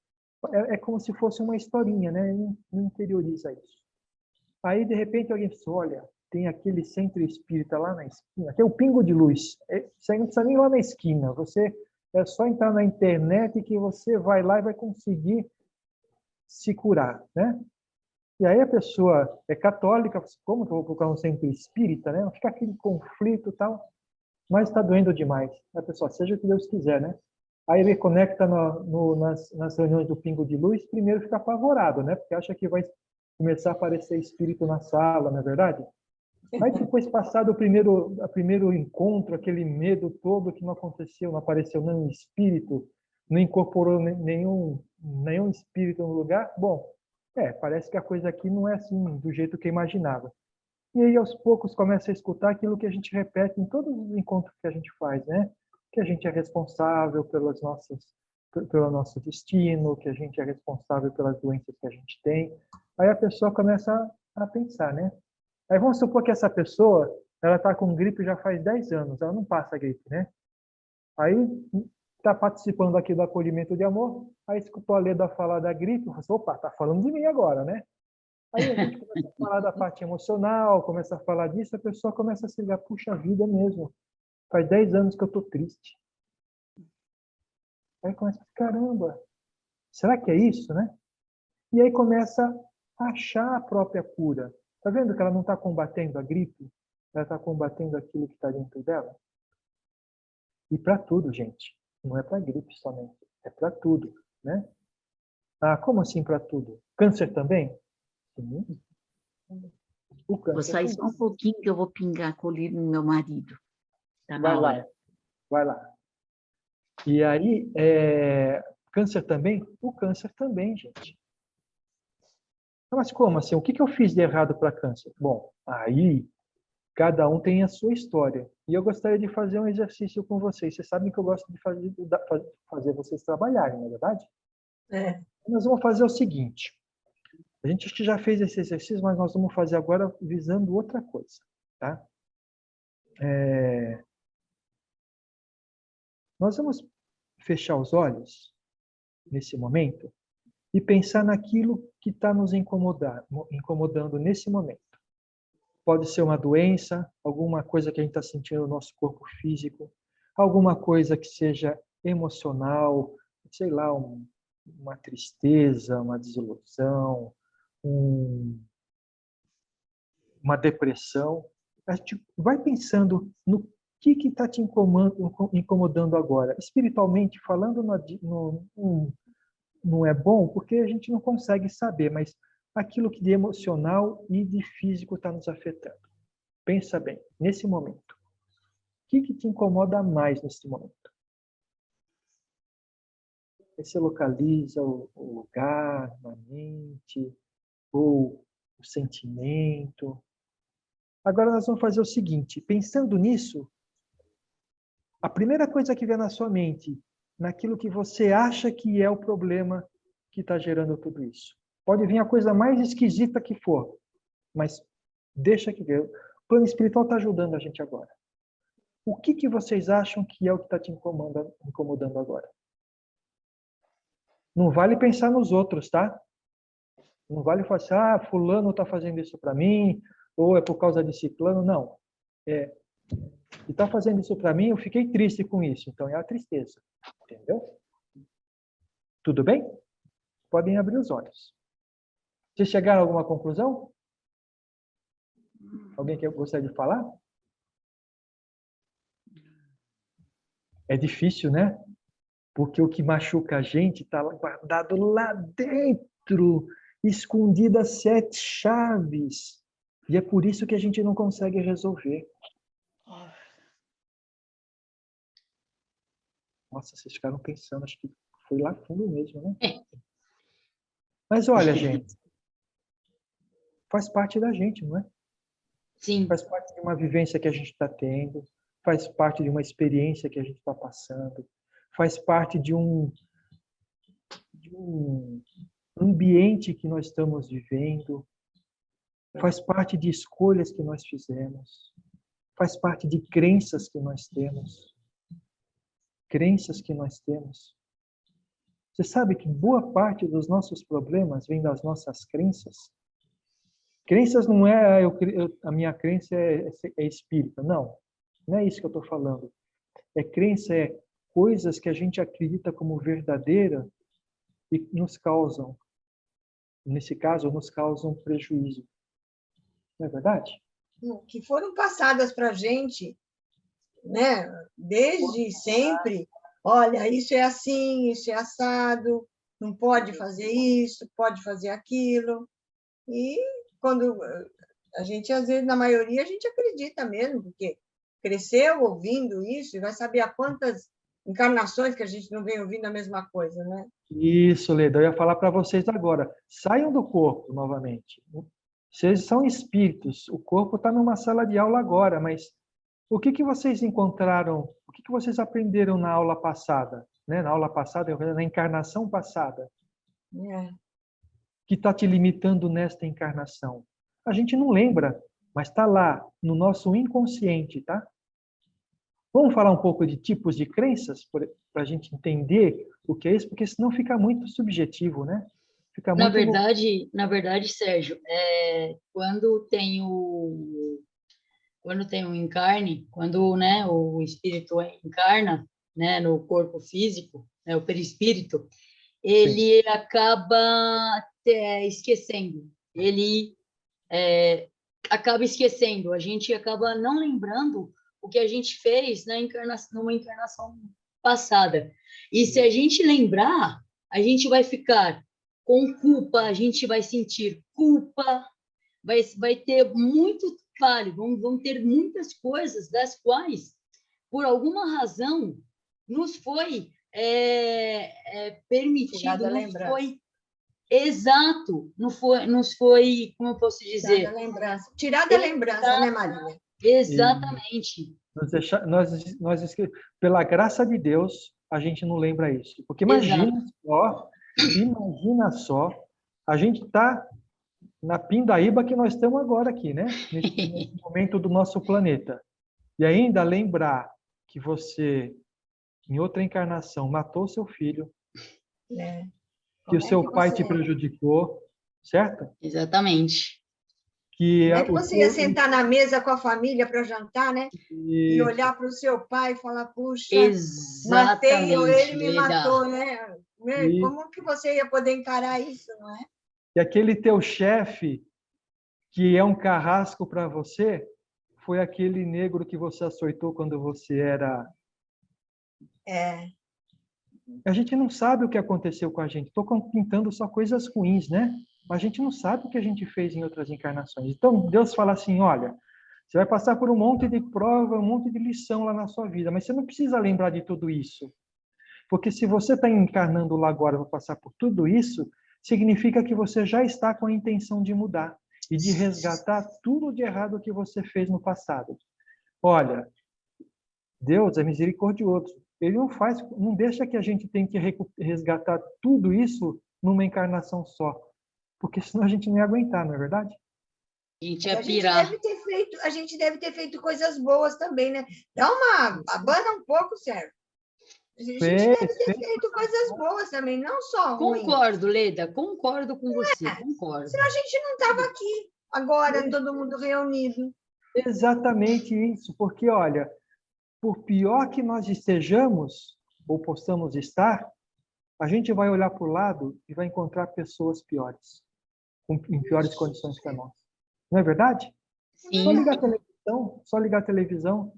É como se fosse uma historinha, né? Não interioriza isso. Aí, de repente, alguém diz, olha, tem aquele centro espírita lá na esquina, tem o Pingo de Luz. Você não precisa nem ir lá na esquina, é só entrar na internet que você vai lá e vai conseguir se curar, né? E aí a pessoa é católica, como que eu vou procurar um centro espírita, né? Fica aquele conflito e tal, mas está doendo demais. A pessoa, seja o que Deus quiser, né? Aí ele conecta nas reuniões do Pingo de Luz, primeiro fica apavorado, né? Porque acha que vai começar a aparecer espírito na sala, não é verdade? Aí depois, passado o primeiro encontro, aquele medo todo que não aconteceu, não apareceu nenhum espírito, não incorporou nenhum espírito no lugar, bom, parece que a coisa aqui não é assim do jeito que eu imaginava. E aí, aos poucos, começa a escutar aquilo que a gente repete em todos os encontros que a gente faz, né? Que a gente é responsável pelo nosso destino, que a gente é responsável pelas doenças que a gente tem. Aí a pessoa começa a pensar, né? Aí vamos supor que essa pessoa, ela está com gripe já faz 10 anos, ela não passa gripe, né? Aí está participando aqui do acolhimento de amor, aí escutou a Leda falar da gripe, falou assim, opa, está falando de mim agora, né? Aí a gente começa a falar da parte emocional, começa a falar disso, a pessoa começa a se ligar, puxa vida mesmo, faz 10 anos que eu estou triste. Aí começa, caramba, será que é isso, né? E aí começa a achar a própria cura. Está vendo que ela não está combatendo a gripe? Ela está combatendo aquilo que está dentro dela? E para tudo, gente. Não é para gripe somente. É para tudo, né? Ah, como assim para tudo? Câncer também? Sim. O câncer Vou sair só um pouquinho que eu vou pingar colírio no meu marido. Tá na hora. Vai lá. E aí, câncer também? O câncer também, gente. Mas como assim? O que eu fiz de errado para câncer? Bom, aí Cada um tem a sua história. E eu gostaria de fazer um exercício com vocês. Vocês sabem que eu gosto de fazer vocês trabalharem, não é verdade? É. Nós vamos fazer o seguinte. A gente acho que já fez esse exercício, mas nós vamos fazer agora visando outra coisa. Tá? Nós vamos fechar os olhos nesse momento e pensar naquilo que está nos incomodando nesse momento. Pode ser uma doença, alguma coisa que a gente está sentindo no nosso corpo físico, alguma coisa que seja emocional, sei lá, uma tristeza, uma desilusão, uma depressão. A gente vai pensando no que está te incomodando agora. Espiritualmente falando, não é bom, porque a gente não consegue saber, mas aquilo que de emocional e de físico está nos afetando. Pensa bem, nesse momento. O que te incomoda mais nesse momento? Você localiza o lugar, a mente, ou o sentimento. Agora nós vamos fazer o seguinte, pensando nisso, a primeira coisa que vem na sua mente, naquilo que você acha que é o problema que está gerando tudo isso. Pode vir a coisa mais esquisita que for, mas deixa que ver. O plano espiritual está ajudando a gente agora. O que vocês acham que é o que está te incomodando agora? Não vale pensar nos outros, tá? Não vale falar assim, fulano está fazendo isso para mim, ou é por causa de ciclano. Não. E está fazendo isso para mim, eu fiquei triste com isso. Então é a tristeza. Entendeu? Tudo bem? Podem abrir os olhos. Vocês chegaram a alguma conclusão? Alguém que gostaria de falar? É difícil, né? Porque o que machuca a gente está guardado lá dentro, escondido a 7 chaves. E é por isso que a gente não consegue resolver. Nossa, vocês ficaram pensando, acho que foi lá fundo mesmo, né? Mas olha, gente, faz parte da gente, não é? Sim. Faz parte de uma vivência que a gente está tendo, faz parte de uma experiência que a gente está passando, faz parte de um ambiente que nós estamos vivendo, faz parte de escolhas que nós fizemos, faz parte de crenças que nós temos. Crenças que nós temos. Você sabe que boa parte dos nossos problemas vem das nossas crenças? Crenças não é a minha crença é espírita. Não, não é isso que eu estou falando. Crença é coisas que a gente acredita como verdadeira e nos causam, nesse caso, nos causam prejuízo. Não é verdade? Que foram passadas para a gente, né? Desde sempre. Olha, isso é assim, isso é assado, não pode fazer isso, pode fazer aquilo. E quando a gente, às vezes, na maioria, a gente acredita mesmo, porque cresceu ouvindo isso e vai saber há quantas encarnações que a gente não vem ouvindo a mesma coisa, né? Isso, Leda, eu ia falar para vocês agora. Saiam do corpo novamente. Vocês são espíritos. O corpo está numa sala de aula agora, mas o que vocês encontraram, o que vocês aprenderam na aula passada? Né? Na aula passada, na encarnação passada. Que está te limitando nesta encarnação. A gente não lembra, mas está lá, no nosso inconsciente, tá? Vamos falar um pouco de tipos de crenças, para a gente entender o que é isso, porque senão fica muito subjetivo, né? Fica muito... Na verdade, Sérgio, quando tem o encarne, quando, né, o espírito encarna, né, no corpo físico, né, o perispírito, ele acaba esquecendo. Ele acaba esquecendo. A gente acaba não lembrando o que a gente fez numa encarnação passada. E se a gente lembrar, a gente vai ficar com culpa, a gente vai sentir culpa, vai ter muito vale, vão ter muitas coisas das quais, por alguma razão, nos foi permitido, não foi exato, nos foi, como eu posso dizer? Tirada a lembrança, né, Maria? Exatamente. Pela graça de Deus, a gente não lembra isso. Porque imagina só, a gente está na pindaíba que nós estamos agora aqui, né? Nesse momento do nosso planeta. E ainda lembrar que você, em outra encarnação, matou seu filho, que o seu pai te prejudicou, certo? Exatamente. Como é que você ia sentar na mesa com a família para jantar, né? E olhar para o seu pai e falar, puxa, matei, ou ele me matou, né? Como que você ia poder encarar isso, não é? E aquele teu chefe, que é um carrasco para você, foi aquele negro que você açoitou quando você era... A gente não sabe o que aconteceu com a gente. Estou pintando só coisas ruins, né? A gente não sabe o que a gente fez em outras encarnações. Então, Deus fala assim, olha, você vai passar por um monte de prova, um monte de lição lá na sua vida, mas você não precisa lembrar de tudo isso. Porque se você está encarnando lá agora para passar por tudo isso, significa que você já está com a intenção de mudar e de resgatar tudo de errado que você fez no passado. Olha, Deus é misericordioso. Ele não deixa que a gente tenha que resgatar tudo isso numa encarnação só. Porque senão a gente não ia aguentar, não é verdade? A gente ia pirar. A gente deve ter feito coisas boas também, né? Abana um pouco, Sérgio. A gente deve ter feito coisas boas também, não só ruins. Concordo, Leda, concordo com você, concordo. Senão a gente não estava aqui agora, todo mundo reunido. Exatamente isso, porque, olha, por pior que nós estejamos, ou possamos estar, a gente vai olhar para o lado e vai encontrar pessoas piores, em piores condições que a nossa. Não é verdade? Sim. Só ligar a televisão,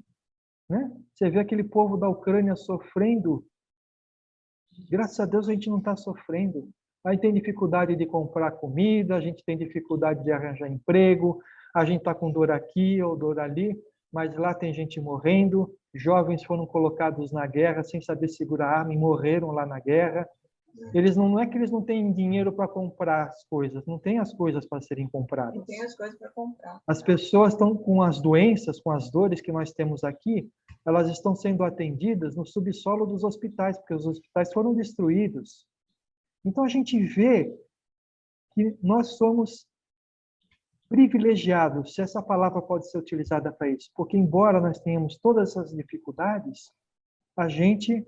né? Você vê aquele povo da Ucrânia sofrendo. Graças a Deus a gente não está sofrendo. A gente tem dificuldade de comprar comida, a gente tem dificuldade de arranjar emprego, a gente está com dor aqui ou dor ali, mas lá tem gente morrendo, jovens foram colocados na guerra sem saber segurar a arma e morreram lá na guerra. Não é que eles não têm dinheiro para comprar as coisas, não tem as coisas para serem compradas. Não tem as coisas para comprar. As pessoas estão com as doenças, com as dores que nós temos aqui, elas estão sendo atendidas no subsolo dos hospitais, porque os hospitais foram destruídos. Então a gente vê que nós somos privilegiados, se essa palavra pode ser utilizada para isso, porque embora nós tenhamos todas essas dificuldades, a gente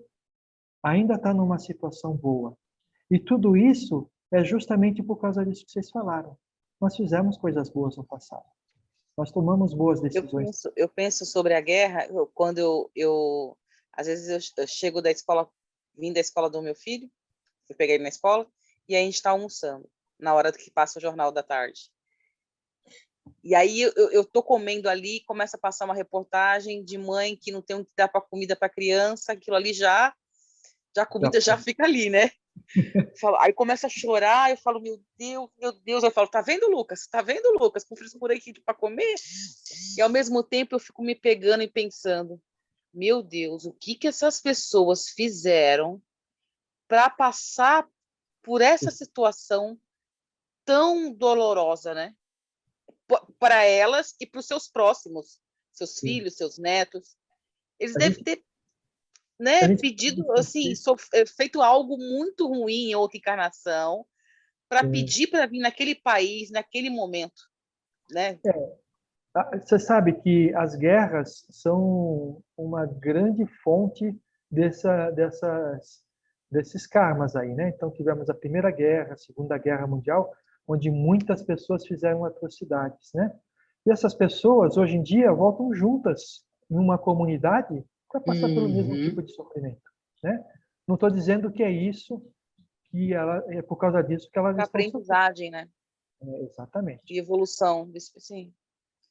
ainda está numa situação boa. E tudo isso é justamente por causa disso que vocês falaram. Nós fizemos coisas boas no passado. Nós tomamos boas decisões. Eu penso sobre a guerra, quando às vezes eu chego da escola, vim da escola do meu filho, eu peguei ele na escola, e aí a gente está almoçando, na hora que passa o jornal da tarde. E aí eu tô comendo ali, começa a passar uma reportagem de mãe que não tem o que dar para comida para criança, aquilo ali já a comida já fica ali, né? Aí começa a chorar, eu falo, meu Deus, eu falo, tá vendo, Lucas, com frescura aqui para comer? E ao mesmo tempo eu fico me pegando e pensando, meu Deus, o que essas pessoas fizeram para passar por essa situação tão dolorosa, né? Para elas e para os seus próximos, seus filhos, seus netos. Eles devem ter, né, pedido, assim, feito algo muito ruim em outra encarnação para pedir para vir naquele país, naquele momento, né? Você sabe que as guerras são uma grande fonte desses karmas aí, né? Então tivemos a Primeira Guerra, a Segunda Guerra Mundial, onde muitas pessoas fizeram atrocidades, né? E essas pessoas, hoje em dia, voltam juntas em uma comunidade para passar pelo mesmo tipo de sofrimento, né? Não estou dizendo que é isso, que é por causa disso que elas estão aprendizagem, né? Exatamente. De evolução, sim.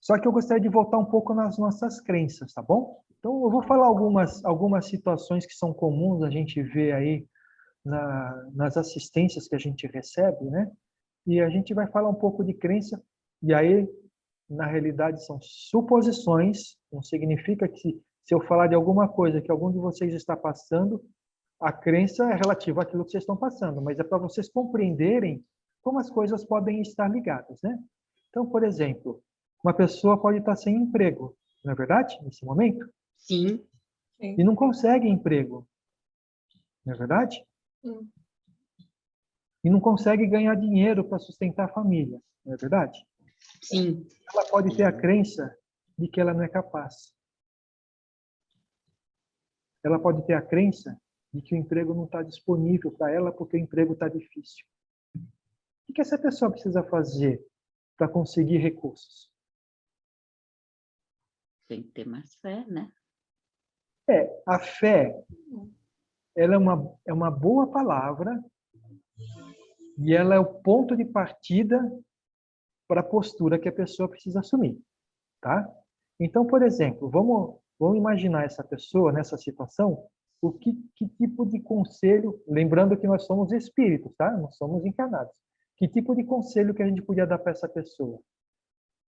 Só que eu gostaria de voltar um pouco nas nossas crenças, tá bom? Então, eu vou falar algumas situações que são comuns a gente ver aí nas assistências que a gente recebe, né? E a gente vai falar um pouco de crença, e aí, na realidade, são suposições, não significa que se eu falar de alguma coisa que algum de vocês está passando, a crença é relativa àquilo que vocês estão passando, mas é para vocês compreenderem como as coisas podem estar ligadas, né? Então, por exemplo, uma pessoa pode estar sem emprego, não é verdade? Nesse momento. Sim. E não conseguem emprego, não é verdade? E não consegue ganhar dinheiro para sustentar a família, não é verdade? Sim. Ela pode ter a crença de que ela não é capaz. Ela pode ter a crença de que o emprego não está disponível para ela porque o emprego está difícil. O que essa pessoa precisa fazer para conseguir recursos? Tem que ter mais fé, né? A fé, ela é uma boa palavra e ela é o ponto de partida para a postura que a pessoa precisa assumir, tá? Então, por exemplo, vamos imaginar essa pessoa nessa situação, que tipo de conselho, lembrando que nós somos espíritos, tá? Não somos encarnados. Que tipo de conselho que a gente podia dar para essa pessoa?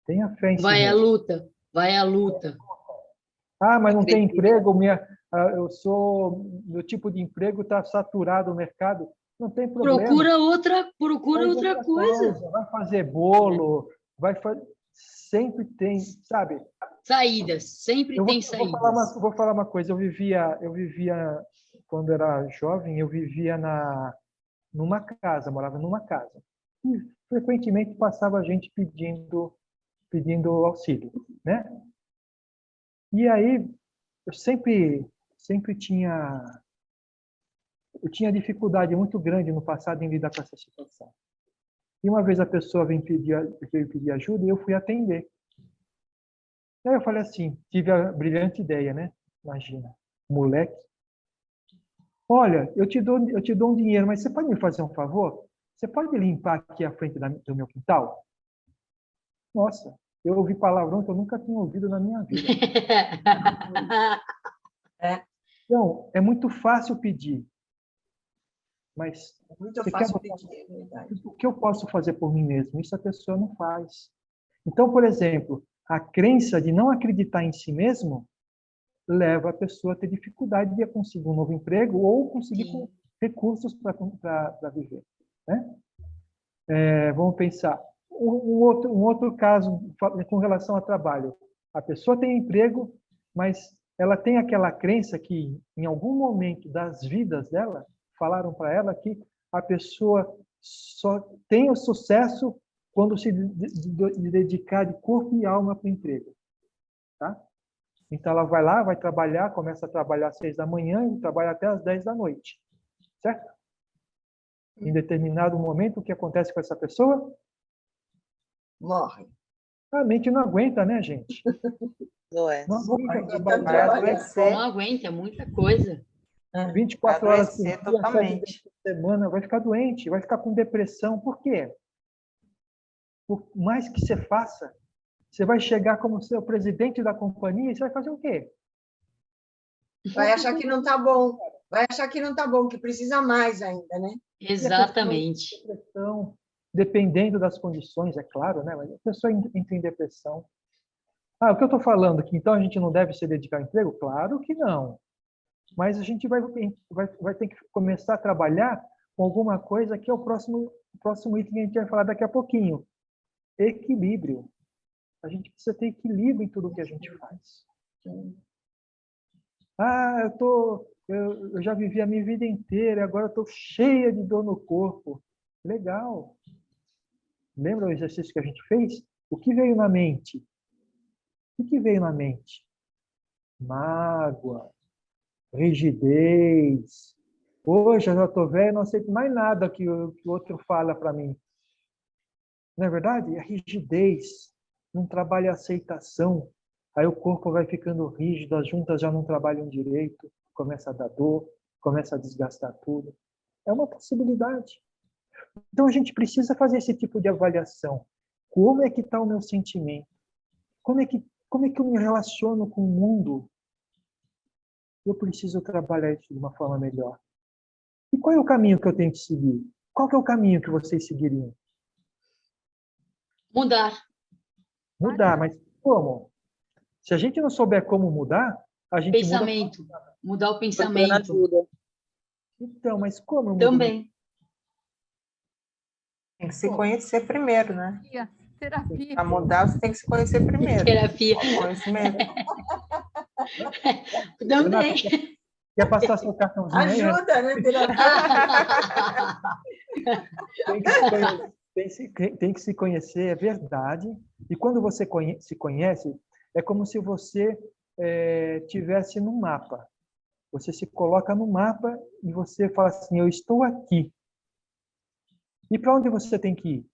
Tenha fé em si Vai à mesmo. luta. Vai à luta. Ah, mas não tem Acredito. emprego, meu tipo de emprego está saturado o mercado. Não tem problema. Procura Faz outra coisa. vai fazer bolo, sempre tem, sabe? Saídas. Sempre tem saídas. Vou falar uma coisa. Eu vivia quando era jovem, eu vivia numa casa, morava numa casa. E frequentemente passava gente pedindo auxílio, né? E aí eu sempre tinha dificuldade muito grande no passado em lidar com essa situação. E uma vez a pessoa veio pedir ajuda e eu fui atender. Aí eu falei assim, tive a brilhante ideia, né? Imagina, moleque. Olha, eu te dou um dinheiro, mas você pode me fazer um favor? Você pode limpar aqui a frente do meu quintal? Nossa, eu ouvi palavrão que eu nunca tinha ouvido na minha vida. Então, é muito fácil pedir. Mas Muito você fácil quer pedir, é verdade. o que eu posso fazer por mim mesmo? Isso a pessoa não faz. Então, por exemplo, a crença de não acreditar em si mesmo leva a pessoa a ter dificuldade de conseguir um novo emprego ou conseguir recursos para viver, né? Vamos pensar. Um outro caso com relação ao trabalho. A pessoa tem emprego, mas ela tem aquela crença que, em algum momento das vidas dela, falaram para ela que a pessoa só tem o sucesso quando se dedicar de corpo e alma para o emprego. Tá? Então, ela vai lá, vai trabalhar, começa a trabalhar às 6 da manhã e trabalha até às 10 da noite. Certo? Em determinado momento, o que acontece com essa pessoa? Morre. A mente não aguenta, né, gente? Não é. Não aguenta Então, trabalhar trabalhar. Não aguenta, é muita coisa. 24 horas por dia, 7 vezes totalmente. por semana, vai ficar doente, vai ficar com depressão. Por quê? Por mais que você faça, você vai chegar como ser o presidente da companhia e você vai fazer o quê? Vai achar que não está bom. Vai achar que não está bom, que precisa mais ainda, né? Exatamente. Depressão, dependendo das condições, é claro, né? Mas a pessoa entra em depressão. Ah, o que eu estou falando? Que então a gente não deve se dedicar ao emprego? Claro que não. Mas a gente vai ter que começar a trabalhar com alguma coisa que é o próximo item que a gente vai falar daqui a pouquinho. Equilíbrio. A gente precisa ter equilíbrio em tudo que a gente faz. Ah, eu já vivi a minha vida inteira, agora estou cheia de dor no corpo. Legal. Lembra o exercício que a gente fez? O que veio na mente? O que veio na mente? Mágoa, rigidez. Hoje eu já estou velho, não aceito mais nada que o outro fala para mim. Não é verdade? A rigidez, não trabalha a aceitação. Aí o corpo vai ficando rígido, as juntas já não trabalham direito, começa a dar dor, começa a desgastar tudo. É uma possibilidade. Então a gente precisa fazer esse tipo de avaliação. Como é que está o meu sentimento? Como é que eu me relaciono com o mundo? Eu preciso trabalhar isso de uma forma melhor. E qual é o caminho que eu tenho que seguir? Qual que é o caminho que vocês seguiriam? Mudar. Mudar, mas como? Se a gente não souber como mudar, a gente Pensamento. Mudar o Procurando pensamento. ajuda. Então, mas como eu mudo? Também. Tem que se conhecer primeiro, né? Terapia. Para mudar, você tem que se conhecer primeiro. Terapia. Conhecimento. Também. Quer passar seu cartãozinho aí? Ajuda, né? Terapia. Tem que se conhecer, é verdade. E quando você se conhece, é como se você tivesse num mapa. Você se coloca no mapa e você fala assim, eu estou aqui. E para onde você tem que ir?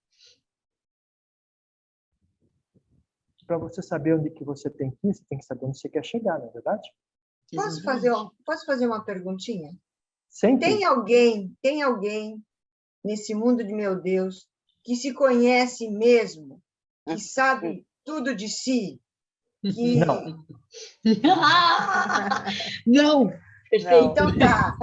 Para você saber onde que você tem que ir, você tem que saber onde você quer chegar, não é verdade? Posso fazer uma perguntinha? Sempre. Tem alguém nesse mundo de meu Deus que se conhece mesmo, que sabe tudo de si? Que... Não. Não. Perfeito. Então tá.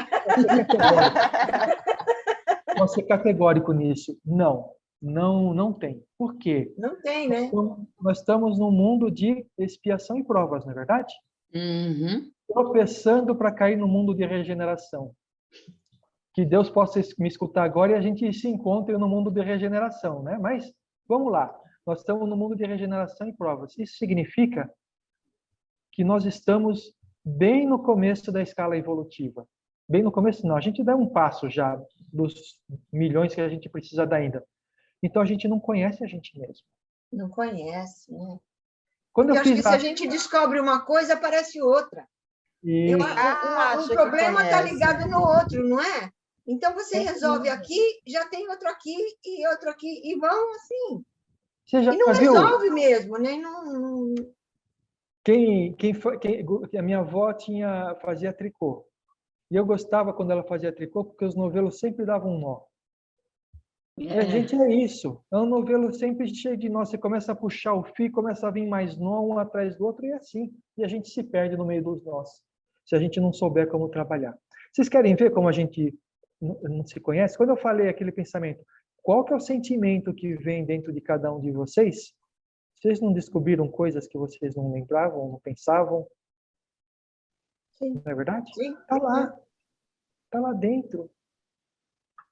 Posso ser categórico nisso. Não tem. Por quê? Não tem, né? Nós estamos num mundo de expiação e provas, não é verdade? Uhum. Tropeçando para cair no mundo de regeneração. Que Deus possa me escutar agora e a gente se encontre no mundo de regeneração, né? Mas vamos lá. Nós estamos no mundo de regeneração e provas. Isso significa que nós estamos bem no começo da escala evolutiva. Bem no começo, não. A gente dá um passo já dos milhões que a gente precisa dar ainda. Então, a gente não conhece a gente mesmo. Não conhece, né? Quando eu acho que se a gente descobre uma coisa, aparece outra. Um problema está ligado no outro, não é? Então, você resolve aqui, já tem outro aqui, e vão assim. Você já e não viu? Resolve mesmo, né? A minha avó fazia tricô. E eu gostava quando ela fazia tricô, porque os novelos sempre davam um nó. A gente é isso. É um novelo sempre cheio de nó. Você começa a puxar o fio, começa a vir mais nó um atrás do outro, e assim. E a gente se perde no meio dos nós, se a gente não souber como trabalhar. Vocês querem ver como a gente não se conhece? Quando eu falei aquele pensamento, qual que é o sentimento que vem dentro de cada um de vocês? Vocês não descobriram coisas que vocês não lembravam, não pensavam? Sim. Não é verdade? Sim. Está lá. Está lá dentro.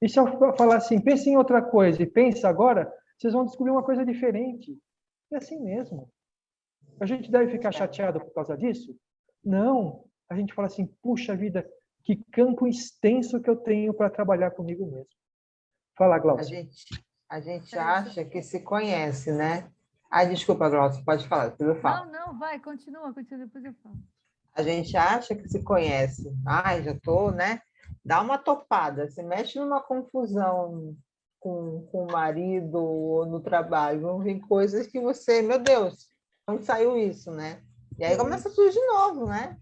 E se eu falar assim, pense em outra coisa e pensa agora, vocês vão descobrir uma coisa diferente. É assim mesmo. A gente deve ficar chateado por causa disso? Não. A gente fala assim, puxa vida, que campo extenso que eu tenho para trabalhar comigo mesmo. Fala, Glaucia. A gente acha que se conhece, né? Desculpa, Glaucia, pode falar, depois eu falo. Não, vai, continua, depois eu falo. A gente acha que se conhece. Já estou, né? Dá uma topada, se mexe numa confusão com o marido ou no trabalho, vão vir coisas que você, meu Deus, onde saiu isso, né? E aí começa tudo de novo, né?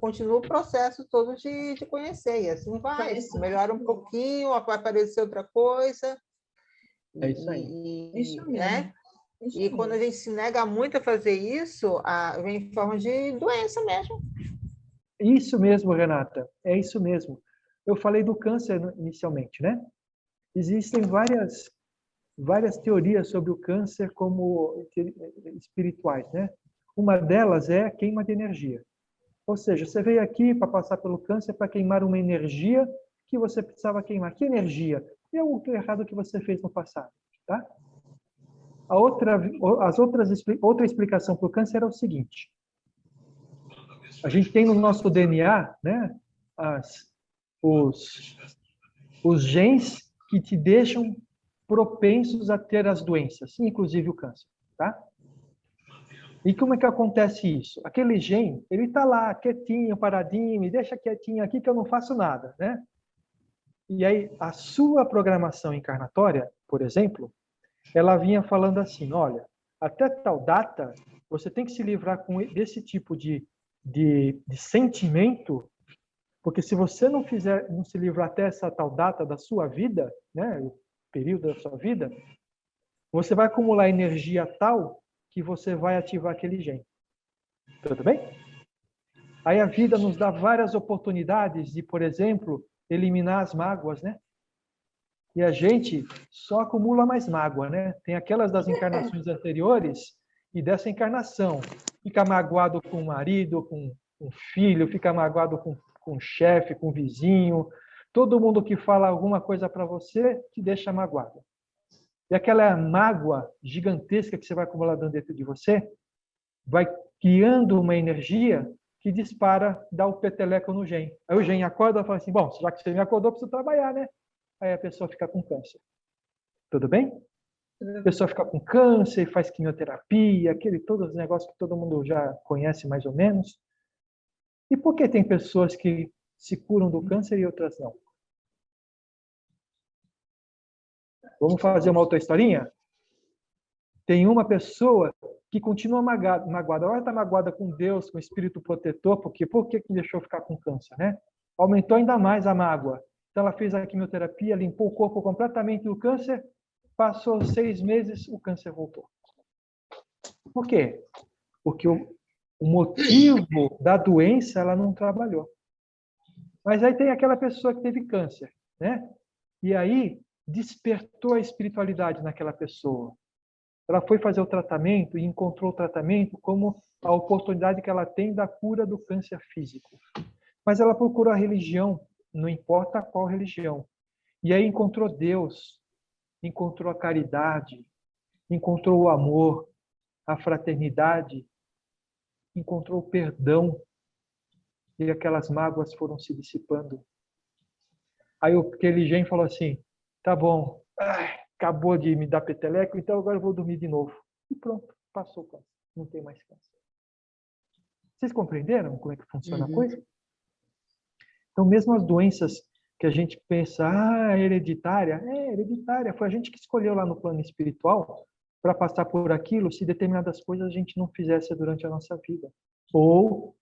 Continua o processo todo de conhecer, e assim vai, melhora um pouquinho, vai aparecer outra coisa. É isso aí. Isso mesmo. Né? E quando a gente se nega muito a fazer isso, vem em forma de doença mesmo. Isso mesmo, Renata, é isso mesmo. Eu falei do câncer inicialmente, né? Existem várias teorias sobre o câncer como espirituais, né? Uma delas é a queima de energia. Ou seja, você veio aqui para passar pelo câncer para queimar uma energia que você precisava queimar. Que energia? E algo errado que você fez no passado, tá? Outra explicação para o câncer é o seguinte. A gente tem no nosso DNA, né, os genes que te deixam propensos a ter as doenças, inclusive o câncer, tá? E como é que acontece isso? Aquele gene, ele está lá, quietinho, paradinho, me deixa quietinho aqui que eu não faço nada, né? E aí, a sua programação encarnatória, por exemplo, ela vinha falando assim, olha, até tal data, você tem que se livrar desse tipo de sentimento, porque se você não se livrar até essa tal data da sua vida, né, o período da sua vida, você vai acumular energia tal que você vai ativar aquele gene. Tudo bem? Aí a vida nos dá várias oportunidades de, por exemplo, eliminar as mágoas, né? E a gente só acumula mais mágoa, né? Tem aquelas das encarnações anteriores e dessa encarnação. Fica magoado com o marido, com o filho, fica magoado com o chefe, com o vizinho. Todo mundo que fala alguma coisa para você te deixa magoado. E aquela mágoa gigantesca que você vai acumulando dentro de você, vai criando uma energia que dispara, dá o peteleco no gen. Aí o gen acorda e fala assim, bom, já que você me acordou, eu preciso trabalhar, né? Aí a pessoa fica com câncer. Tudo bem? A pessoa fica com câncer, faz quimioterapia, todos os negócios que todo mundo já conhece mais ou menos. E por que tem pessoas que se curam do câncer e outras não? Vamos fazer uma outra historinha? Tem uma pessoa que continua magoada. Ela está magoada com Deus, com o Espírito Protetor, porque por que deixou ficar com câncer, né? Aumentou ainda mais a mágoa. Então ela fez a quimioterapia, limpou o corpo completamente do câncer, passou 6 meses, o câncer voltou. Por quê? Porque o motivo da doença ela não trabalhou. Mas aí tem aquela pessoa que teve câncer, né? E aí despertou a espiritualidade naquela pessoa. Ela foi fazer o tratamento e encontrou o tratamento como a oportunidade que ela tem da cura do câncer físico. Mas ela procurou a religião, não importa qual religião. E aí encontrou Deus, encontrou a caridade, encontrou o amor, a fraternidade, encontrou o perdão. E aquelas mágoas foram se dissipando. Aí aquele gen falou assim, tá bom, acabou de me dar peteleco, então agora eu vou dormir de novo. E pronto, passou o câncer. Não tem mais câncer. Vocês compreenderam como é que funciona a coisa? Então, mesmo as doenças que a gente pensa, hereditária, hereditária. Foi a gente que escolheu lá no plano espiritual para passar por aquilo se determinadas coisas a gente não fizesse durante a nossa vida. Ou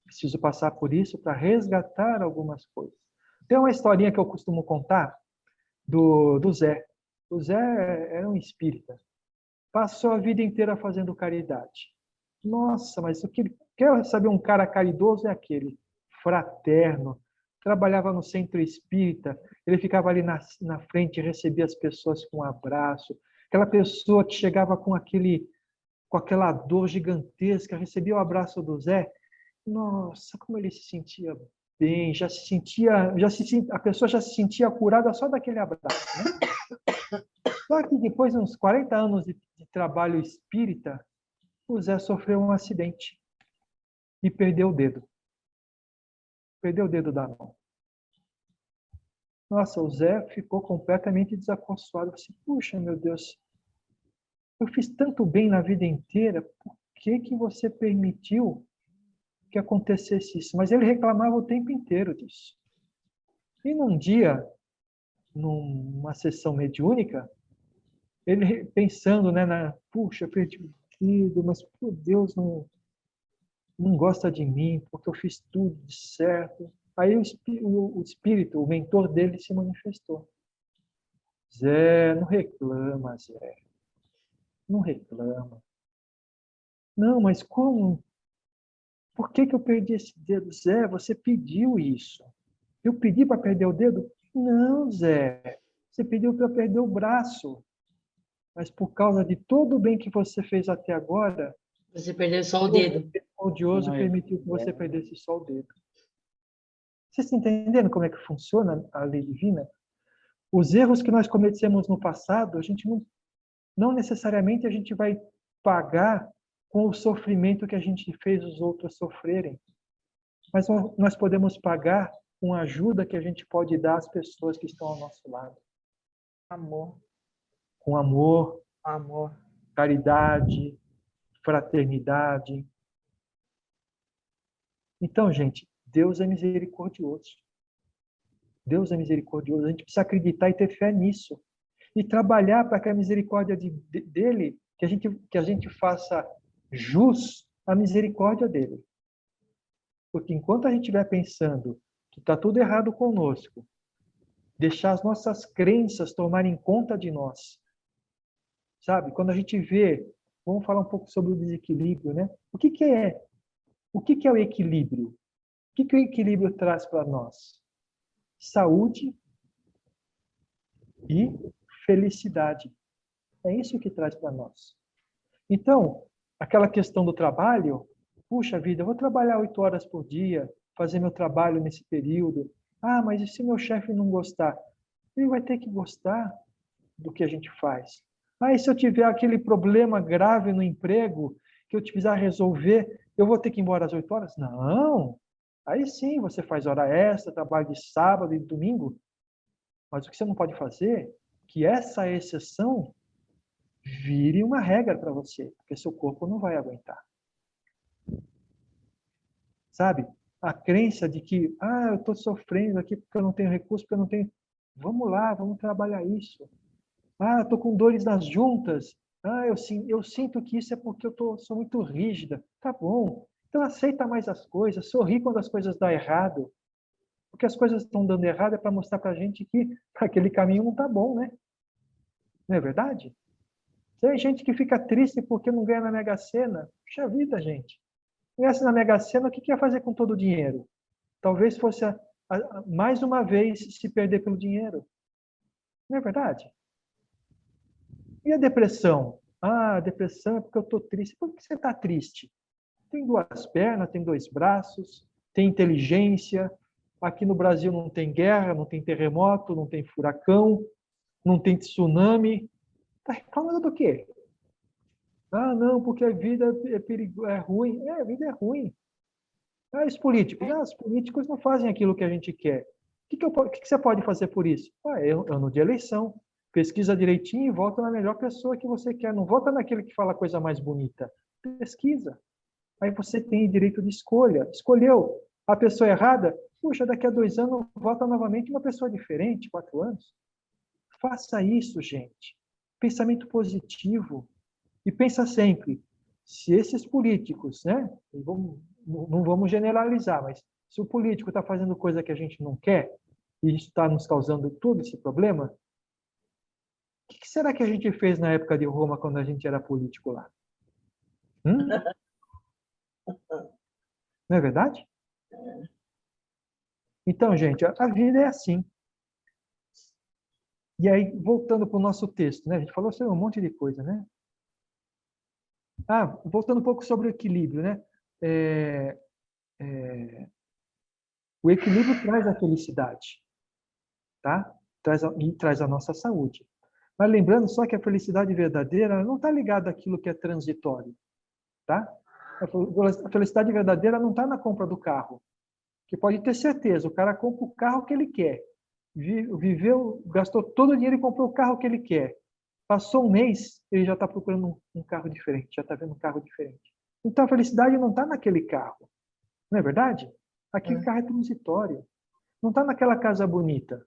preciso passar por isso para resgatar algumas coisas. Tem uma historinha que eu costumo contar do Zé. O Zé era um espírita. Passou a vida inteira fazendo caridade. Nossa, mas o que ele quer saber, um cara caridoso é aquele, fraterno. Trabalhava no centro espírita, ele ficava ali na frente, recebia as pessoas com um abraço. Aquela pessoa que chegava com aquela dor gigantesca, recebia o abraço do Zé. Nossa, como ele se sentia bem, a pessoa já se sentia curada só daquele abraço, né? Só que depois de uns 40 anos de trabalho espírita, o Zé sofreu um acidente e perdeu o dedo. Perdeu o dedo da mão. Nossa, o Zé ficou completamente desacorçoado. Eu disse, puxa, meu Deus, eu fiz tanto bem na vida inteira, por que você permitiu que acontecesse isso? Mas ele reclamava o tempo inteiro disso. E num dia, numa sessão mediúnica, ele pensando, né, puxa, eu perdi o dedo, mas por Deus não gosta de mim, porque eu fiz tudo de certo. Aí o espírito, o mentor dele, se manifestou. Zé, não reclama, Zé. Não reclama. Não, mas como? Por que eu perdi esse dedo? Zé, você pediu isso. Eu pedi para perder o dedo? Não, Zé. Você pediu para perder o braço. Mas por causa de todo o bem que você fez até agora, você perdeu só o dedo. O odioso permitiu que você perdesse só o dedo. Vocês estão entendendo como é que funciona a lei divina? Os erros que nós cometemos no passado, a gente não necessariamente a gente vai pagar com o sofrimento que a gente fez os outros sofrerem. Mas nós podemos pagar com a ajuda que a gente pode dar às pessoas que estão ao nosso lado. Amor. Com amor, Amor. caridade, fraternidade. Então, gente, Deus é misericordioso. Deus é misericordioso. A gente precisa acreditar e ter fé nisso. E trabalhar para que a misericórdia dele, que a gente faça jus à misericórdia dele. Porque enquanto a gente estiver pensando que está tudo errado conosco, deixar as nossas crenças tomarem conta de nós, sabe? Quando a gente vê, vamos falar um pouco sobre o desequilíbrio, né? O que é o equilíbrio? O que o equilíbrio traz para nós? Saúde e felicidade. É isso que traz para nós. Então, aquela questão do trabalho, puxa vida, eu vou trabalhar 8 horas por dia, fazer meu trabalho nesse período. Ah, mas e se meu chefe não gostar? ele vai ter que gostar do que a gente faz. E se eu tiver aquele problema grave no emprego que eu precisar resolver, eu vou ter que ir embora às 8 horas? Não. Aí sim, você faz hora extra, trabalha de sábado e domingo. Mas o que você não pode fazer é que essa exceção vire uma regra para você, porque seu corpo não vai aguentar. Sabe? A crença de que, eu estou sofrendo aqui porque eu não tenho recurso, porque eu não tenho... Vamos lá, vamos trabalhar isso. Estou com dores nas juntas. Eu sinto que isso é porque sou muito rígida. Tá bom. Então aceita mais as coisas, sorri quando as coisas dão errado. Porque as coisas estão dando errado é para mostrar para a gente que aquele caminho não está bom, né? Não é verdade? Tem gente que fica triste porque não ganha na Mega Sena. Puxa vida, gente. Ganhasse na Mega Sena, o que ia fazer com todo o dinheiro? Talvez fosse mais uma vez se perder pelo dinheiro. Não é verdade? E a depressão? A depressão é porque eu estou triste. Por que você está triste? Tem 2 pernas, tem 2 braços, tem inteligência. Aqui no Brasil não tem guerra, não tem terremoto, não tem furacão, não tem tsunami. Está reclamando do quê? Não, porque a vida é ruim. A vida é ruim. Os políticos. Os políticos não fazem aquilo que a gente quer. O que você pode fazer por isso? É ano de eleição. Pesquisa direitinho e vota na melhor pessoa que você quer. Não vota naquele que fala a coisa mais bonita. Pesquisa. Aí você tem direito de escolha. Escolheu a pessoa errada? Puxa, daqui a 2 anos vota novamente uma pessoa diferente, 4 anos. Faça isso, gente. Pensamento positivo. E pensa sempre, se esses políticos, né? Não vamos generalizar, mas se o político está fazendo coisa que a gente não quer e está nos causando todo esse problema, o que será que a gente fez na época de Roma quando a gente era político lá? Não é verdade? Então, gente, a vida é assim. E aí, voltando para o nosso texto, né? A gente falou sobre um monte de coisa, né? Voltando um pouco sobre o equilíbrio, né? O equilíbrio traz a felicidade, tá? Traz a nossa saúde. Mas lembrando só que a felicidade verdadeira não está ligada àquilo que é transitório, tá? A felicidade verdadeira não está na compra do carro, que pode ter certeza, o cara compra o carro que ele quer, viveu, gastou todo o dinheiro e comprou o carro que ele quer. Passou um mês, ele já está procurando um carro diferente, já está vendo um carro diferente. Então a felicidade não está naquele carro, não é verdade? Aquele carro é transitório. Não está naquela casa bonita.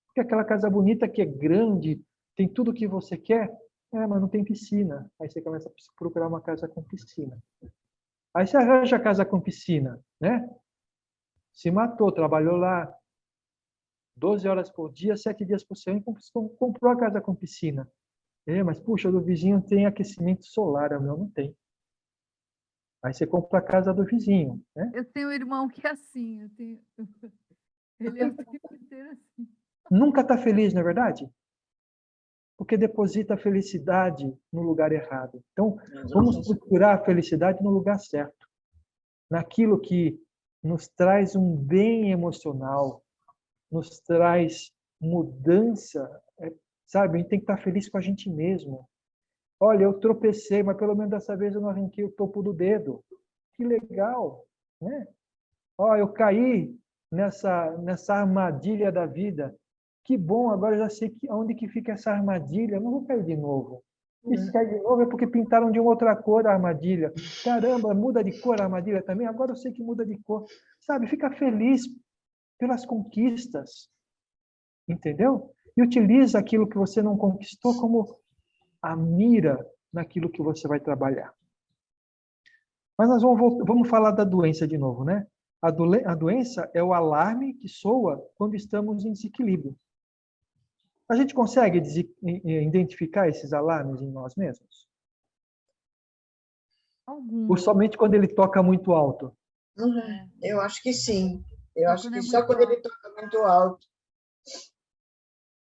Porque aquela casa bonita que é grande, tem tudo o que você quer, mas não tem piscina. Aí você começa a procurar uma casa com piscina. Aí você arranja a casa com piscina, né? Se matou, trabalhou lá 12 horas por dia, 7 dias por semana, comprou a casa com piscina. Mas, puxa, o do vizinho tem aquecimento solar, o meu não tem. Aí você compra a casa do vizinho, né? Eu tenho um irmão que é assim, ele é o tempo inteiro assim. Nunca está feliz, não é verdade? Porque deposita a felicidade no lugar errado. Então, vamos procurar a felicidade no lugar certo. Naquilo que nos traz um bem emocional, nos traz mudança, sabe? A gente tem que estar feliz com a gente mesmo. Olha, eu tropecei, mas pelo menos dessa vez eu não arranquei o topo do dedo. Que legal, né? Eu caí nessa armadilha da vida. Que bom, agora eu já sei onde que fica essa armadilha. Eu não vou cair de novo. E se cair de novo é porque pintaram de uma outra cor a armadilha. Caramba, muda de cor a armadilha também? Agora eu sei que muda de cor. Sabe, fica feliz pelas conquistas. Entendeu? E utiliza aquilo que você não conquistou como a mira naquilo que você vai trabalhar. Mas nós vamos falar da doença de novo, né? A doença é o alarme que soa quando estamos em desequilíbrio. A gente consegue identificar esses alarmes em nós mesmos? Ou somente quando ele toca muito alto? Eu acho que sim. Eu acho que só quando ele toca muito alto.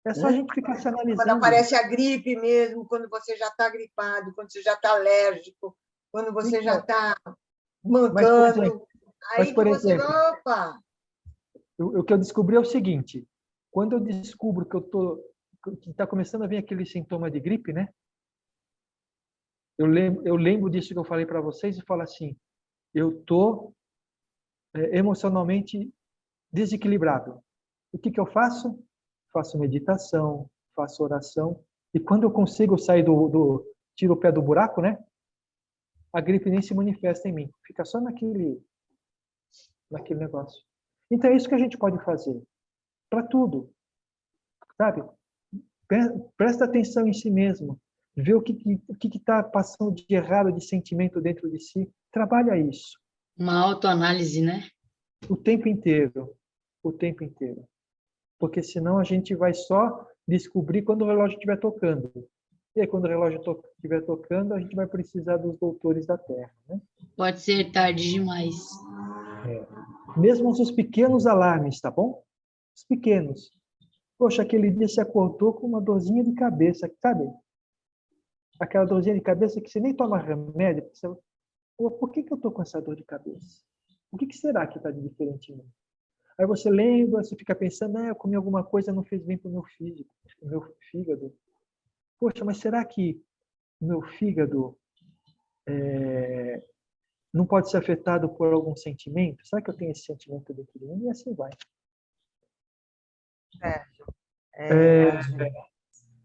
É só a gente ficar se analisando. Quando aparece a gripe mesmo, quando você já está gripado, quando você já está alérgico, quando você já está mancando. Aí que você, opa! O que eu descobri é o seguinte, Quando eu descubro que está começando a vir aquele sintoma de gripe, né? Eu lembro disso que eu falei para vocês e falo assim, eu estou emocionalmente desequilibrado. O que eu faço? Faço meditação, faço oração. E quando eu consigo sair tiro o pé do buraco, né? A gripe nem se manifesta em mim. Fica só naquele negócio. Então é isso que a gente pode fazer. Para tudo. Sabe? Presta atenção em si mesmo. Vê o que está passando de errado, de sentimento dentro de si. Trabalha isso. Uma autoanálise, né? O tempo inteiro. O tempo inteiro. Porque senão a gente vai só descobrir quando o relógio estiver tocando. E aí, quando o relógio estiver tocando, a gente vai precisar dos doutores da Terra. Né? Pode ser tarde demais. Mesmo os pequenos alarmes, tá bom? Os pequenos. Poxa, aquele dia você acordou com uma dorzinha de cabeça, sabe? Aquela dorzinha de cabeça que você nem toma remédio. Você... Por que eu estou com essa dor de cabeça? O que será que está de diferente em mim? Aí você lembra, você fica pensando, eu comi alguma coisa, não fez bem para o meu fígado. Poxa, mas será que o meu fígado não pode ser afetado por algum sentimento? Será que eu tenho esse sentimento dentro de mim? E assim vai.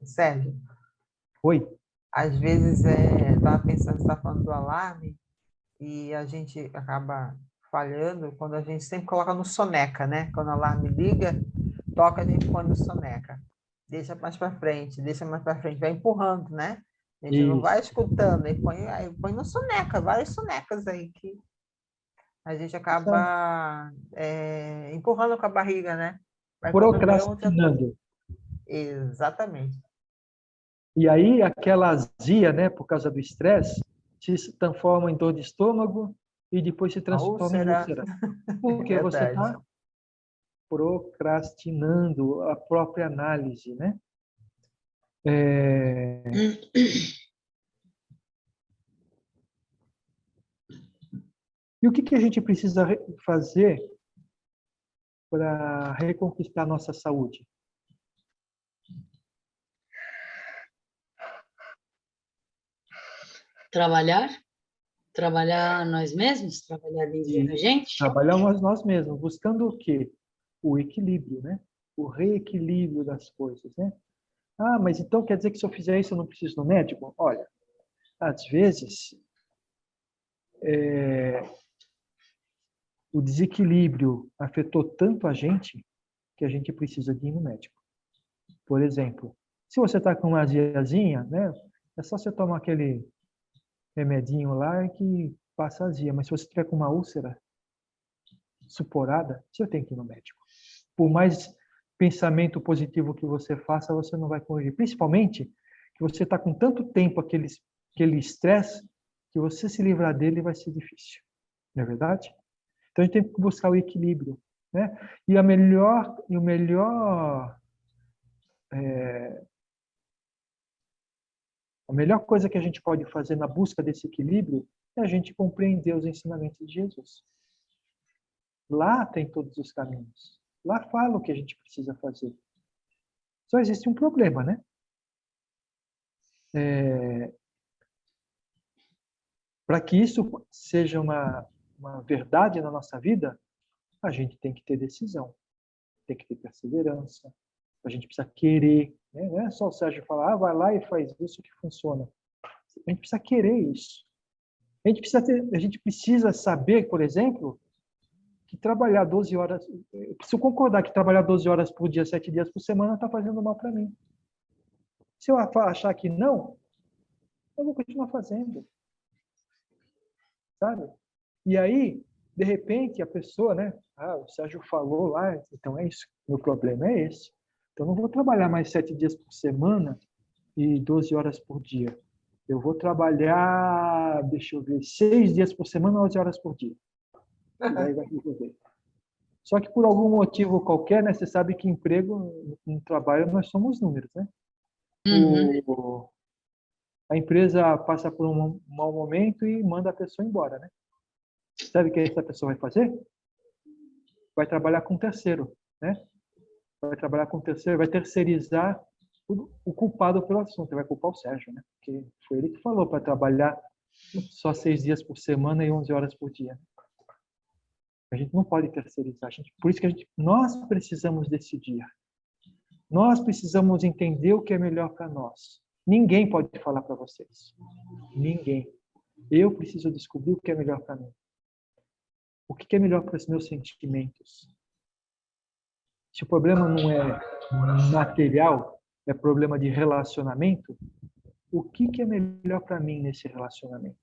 Sérgio, Oi? às vezes, estava pensando, você está falando do alarme, e a gente acaba falhando quando a gente sempre coloca no soneca, né? Quando o alarme liga, toca, a gente põe no soneca. Deixa mais para frente, vai empurrando, né? A gente não vai escutando, aí põe no soneca, várias sonecas aí que a gente acaba empurrando com a barriga, né? Procrastinando. Exatamente. E aí, aquela azia, né, por causa do estresse, se transforma em dor de estômago e depois se transforma em úlcera. Porque você está procrastinando a própria análise, né? E o que a gente precisa fazer para reconquistar a nossa saúde? Trabalhar nós mesmos, trabalhar dentro da gente. Trabalhar nós mesmos, buscando o quê? O equilíbrio, né? O reequilíbrio das coisas, né? Ah, mas então quer dizer que se eu fizer isso eu não preciso do médico? Olha, às vezes o desequilíbrio afetou tanto a gente que a gente precisa de ir no médico. Por exemplo, se você está com uma aziazinha, né? É só você tomar aquele remedinho lá que passa a azia. Mas se você estiver com uma úlcera suporada, você tem que ir no médico. Por mais pensamento positivo que você faça, você não vai corrigir. Principalmente que você está com tanto tempo aquele estresse que você se livrar dele vai ser difícil. Não é verdade? Então a gente tem que buscar o equilíbrio, né? E a melhor coisa que a gente pode fazer na busca desse equilíbrio é a gente compreender os ensinamentos de Jesus. Lá tem todos os caminhos. Lá fala o que a gente precisa fazer. Só existe um problema, né? Para que isso seja uma verdade na nossa vida, a gente tem que ter decisão, tem que ter perseverança, a gente precisa querer. Né? Não é só o Sérgio falar, vai lá e faz isso que funciona. A gente precisa querer isso. A gente precisa saber, por exemplo, que trabalhar 12 horas... Eu preciso concordar que trabalhar 12 horas por dia, 7 dias por semana, está fazendo mal para mim. Se eu achar que não, eu vou continuar fazendo. Sabe? E aí, de repente, a pessoa, né? O Sérgio falou lá, então é isso. Meu problema é esse. Então, eu não vou trabalhar mais 7 dias por semana e 12 horas por dia. Eu vou trabalhar, 6 dias por semana, 11 horas por dia. E aí vai resolver. Só que por algum motivo qualquer, né? Você sabe que emprego, no trabalho, nós somos números, né? A empresa passa por um mau momento e manda a pessoa embora, né? Sabe o que essa pessoa vai fazer? Vai trabalhar com um terceiro, né? vai trabalhar com terceiro, vai terceirizar o culpado pelo assunto. Vai culpar o Sérgio, né? Porque foi ele que falou para trabalhar só 6 dias por semana e 11 horas por dia. A gente não pode terceirizar. Por isso que nós precisamos decidir. Nós precisamos entender o que é melhor para nós. Ninguém pode falar para vocês. Ninguém. Eu preciso descobrir o que é melhor para mim. O que é melhor para os meus sentimentos. Se o problema não é material, é problema de relacionamento, o que é melhor para mim nesse relacionamento?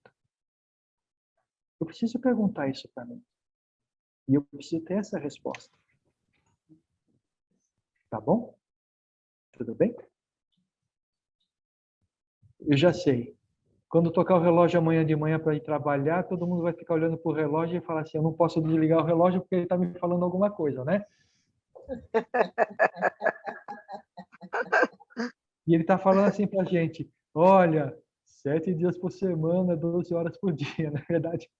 Eu preciso perguntar isso para mim. E eu preciso ter essa resposta. Tá bom? Tudo bem? Eu já sei. Quando tocar o relógio amanhã de manhã para ir trabalhar, todo mundo vai ficar olhando para o relógio e falar assim, eu não posso desligar o relógio porque ele está me falando alguma coisa, né? E ele está falando assim para a gente, olha, 7 dias por semana, 12 horas por dia, na verdade.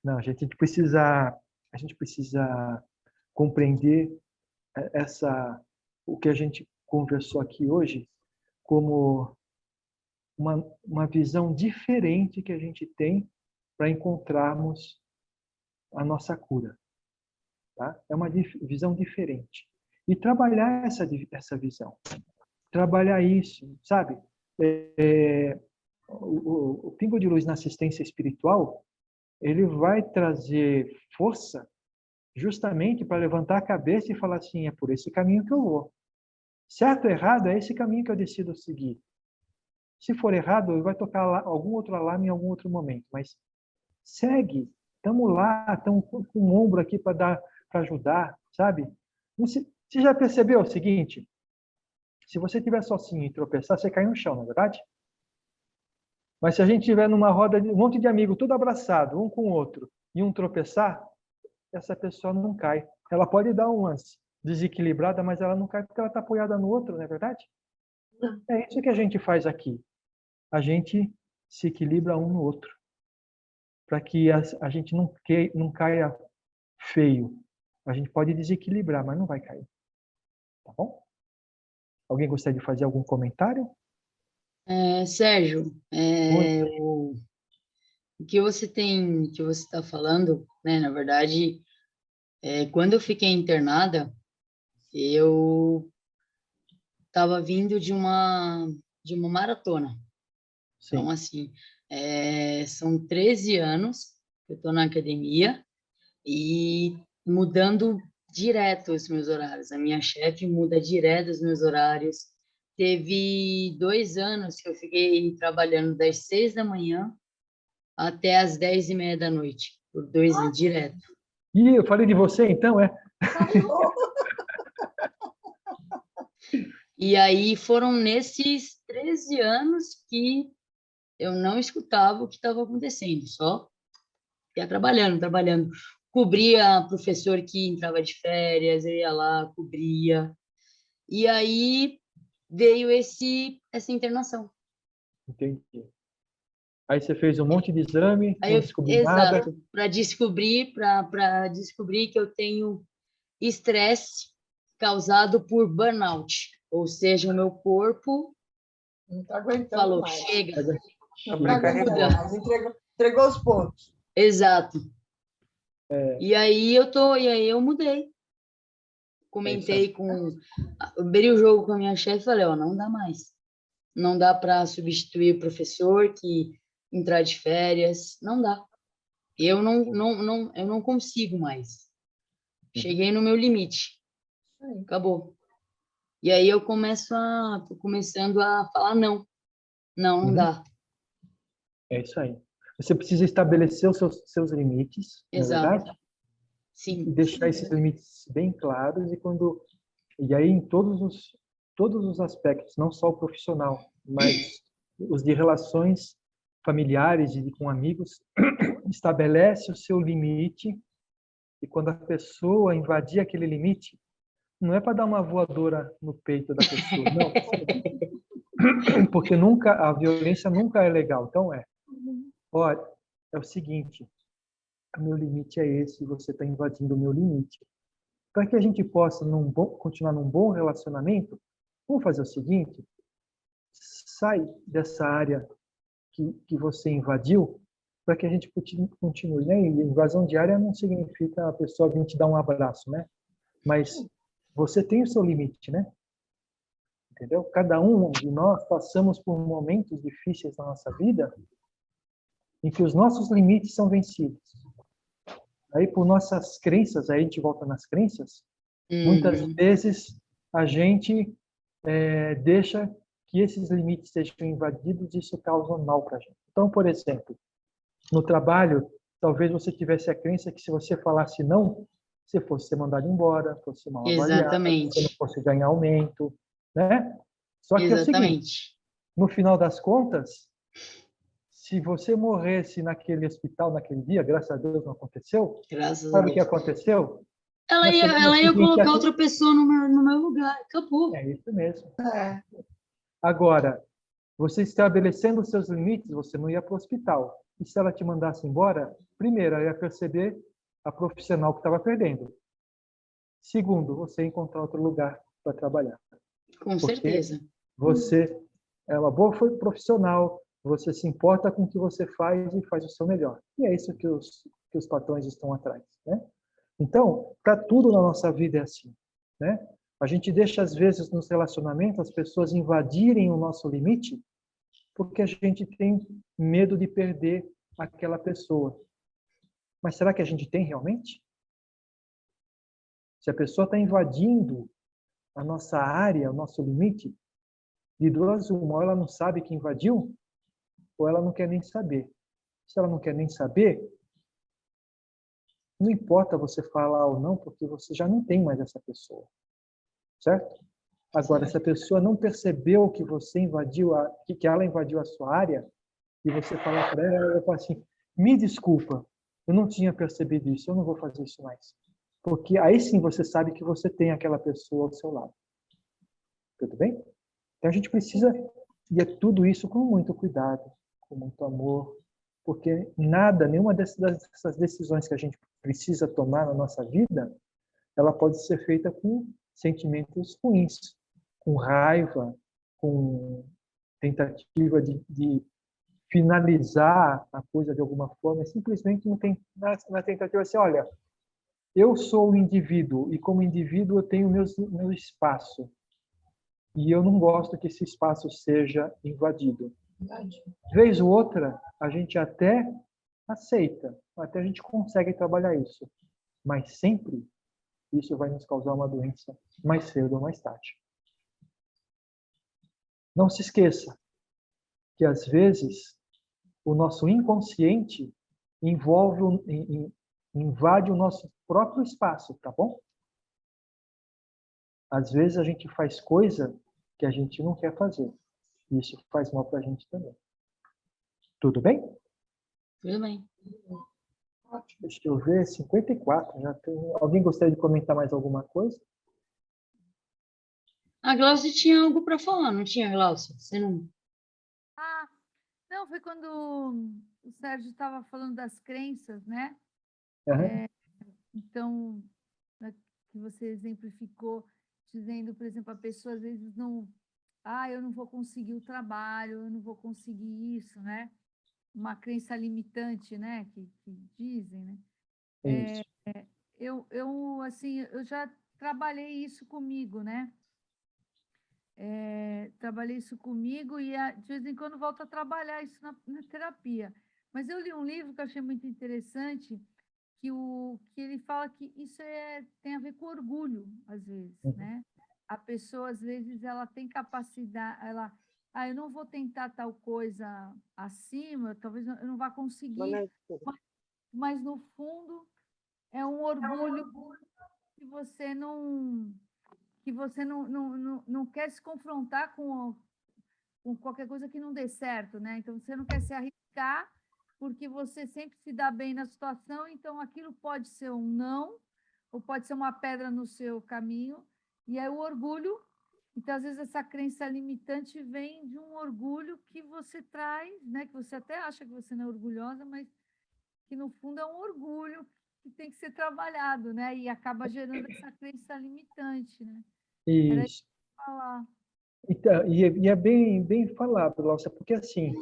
Não, a gente precisa compreender o que a gente conversou aqui hoje como uma visão diferente que a gente tem para encontrarmos a nossa cura. Tá? É uma visão diferente. E trabalhar essa visão. Trabalhar isso, sabe? O Pingo de Luz na assistência espiritual, ele vai trazer força justamente para levantar a cabeça e falar assim, é por esse caminho que eu vou. Certo ou errado, é esse caminho que eu decido seguir. Se for errado, vai tocar algum outro alarme em algum outro momento, mas segue. Estamos lá, estamos com um ombro aqui para ajudar, sabe? Você já percebeu o seguinte? Se você estiver sozinho e tropeçar, você cai no chão, não é verdade? Mas se a gente estiver numa roda de um monte de amigos, tudo abraçado, um com o outro, e um tropeçar, essa pessoa não cai. Ela pode dar umas desequilibrada, mas ela não cai porque ela está apoiada no outro, não é verdade? É isso que a gente faz aqui. A gente se equilibra um no outro. Para que a gente não caia feio. A gente pode desequilibrar, mas não vai cair. Tá bom? Alguém gostaria de fazer algum comentário? Sérgio, o que você está falando, né? Na verdade, quando eu fiquei internada, eu estava vindo de uma maratona. Sim. Então, assim, são 13 anos que eu estou na academia e mudando direto os meus horários. A minha chefe muda direto os meus horários. Teve 2 anos que eu fiquei trabalhando das 6 da manhã até as 10h30 da noite, por 2 anos direto. Ih, eu falei de você, então, é? E aí foram nesses 13 anos que eu não escutava o que estava acontecendo, só ia trabalhando. Cobria professor que entrava de férias, eu ia lá, cobria. E aí veio essa internação. Entendi. Aí você fez um monte de exame, Aí não descobriu nada. exato, para descobrir que eu tenho estresse causado por burnout, ou seja, o meu corpo Não está aguentando falou, mais. chega, Não está aguentando mais. Entregou os pontos. exato. E aí eu mudei. Comentei abri o jogo com a minha chefe e falei, não dá mais. Não dá para substituir o professor que entrar de férias, não dá. Eu não consigo mais. Cheguei no meu limite. Acabou. E aí eu tô começando a falar não dá. É isso aí. Você precisa estabelecer os seus limites, Exato. na verdade? Sim. E deixar esses limites bem claros e aí em todos os aspectos, não só o profissional, mas os de relações familiares e com amigos, estabelece o seu limite e quando a pessoa invadir aquele limite, não é para dar uma voadora no peito da pessoa, não. Porque a violência nunca é legal. Então olha, é o seguinte, o meu limite é esse, você está invadindo o meu limite. Para que a gente possa continuar num bom relacionamento, vamos fazer o seguinte, sai dessa área que você invadiu, para que a gente continue. Né? E invasão diária não significa a pessoa vir te dar um abraço, né? Mas você tem o seu limite, né? Entendeu? Cada um de nós passamos por momentos difíceis na nossa vida em que os nossos limites são vencidos. Aí, por nossas crenças, aí a gente volta nas crenças, muitas vezes a gente deixa que esses limites sejam invadidos e isso causa mal para a gente. Então, por exemplo, no trabalho, talvez você tivesse a crença que se você falasse não, você fosse ser mandado embora, fosse mal avaliado, você não fosse ganhar aumento, né? Só que é o seguinte, no final das contas, se você morresse naquele hospital naquele dia, graças a Deus não aconteceu, sabe o que aconteceu? Ela ia colocar outra pessoa no meu lugar, acabou. É isso mesmo. Agora, você estabelecendo os seus limites, você não ia para o hospital. E se ela te mandasse embora, primeiro, ela ia perceber a profissional que estava perdendo. Segundo, você ia encontrar outro lugar para trabalhar. Com certeza. Você é uma boa profissional, você se importa com o que você faz e faz o seu melhor. E é isso que os patrões estão atrás, né? Então, para tudo na nossa vida é assim, né? A gente deixa, às vezes, nos relacionamentos, as pessoas invadirem o nosso limite porque a gente tem medo de perder aquela pessoa. Mas será que a gente tem realmente? Se a pessoa está invadindo a nossa área, o nosso limite, de duas uma, ou ela não sabe que invadiu, ou ela não quer nem saber. Se ela não quer nem saber, não importa você falar ou não, porque você já não tem mais essa pessoa. Certo? Agora, se a pessoa não percebeu que você invadiu, que ela invadiu a sua área, e você falar para ela fala assim, me desculpa, eu não tinha percebido isso, eu não vou fazer isso mais. Porque aí sim você sabe que você tem aquela pessoa ao seu lado. Tudo bem? Então a gente precisa de tudo isso com muito cuidado, com muito amor, porque nenhuma dessas decisões que a gente precisa tomar na nossa vida, ela pode ser feita com sentimentos ruins, com raiva, com tentativa de finalizar a coisa de alguma forma, simplesmente não tem na tentativa assim, olha, eu sou um indivíduo e como indivíduo eu tenho meu espaço e eu não gosto que esse espaço seja invadido. Vez ou outra, a gente até aceita, até a gente consegue trabalhar isso, mas sempre isso vai nos causar uma doença mais cedo ou mais tarde. Não se esqueça que, às vezes, o nosso inconsciente invade o nosso próprio espaço, tá bom? Às vezes a gente faz coisa que a gente não quer fazer. E isso faz mal para a gente também. Tudo bem? Tudo bem. Deixa eu ver, 54. Já tem... Alguém gostaria de comentar mais alguma coisa? A Glaucia tinha algo para falar, não tinha, Glaucia? Você não... Ah, não, foi quando o Sérgio estava falando das crenças, né? Uhum. Então, que você exemplificou, dizendo, por exemplo, a pessoa às vezes não... eu não vou conseguir o trabalho, eu não vou conseguir isso, né? Uma crença limitante, né? Que dizem, né? Assim, eu já trabalhei isso comigo, né? Trabalhei isso comigo e de vez em quando volto a trabalhar isso na terapia. Mas eu li um livro que eu achei muito interessante, que ele fala que isso tem a ver com orgulho, às vezes, né? A pessoa, às vezes, ela tem capacidade, eu não vou tentar tal coisa acima, talvez eu não vá conseguir, mas no fundo é um orgulho que você não quer se confrontar com qualquer coisa que não dê certo, né? Então, você não quer se arriscar, porque você sempre se dá bem na situação, então aquilo pode ser um não, ou pode ser uma pedra no seu caminho, e aí o orgulho, então, às vezes, essa crença limitante vem de um orgulho que você traz, né? Que você até acha que você não é orgulhosa, mas que, no fundo, é um orgulho que tem que ser trabalhado, né? E acaba gerando essa crença limitante, né? Era isso Isso. que eu ia falar. Então, e é bem falado, Glaucia, porque assim,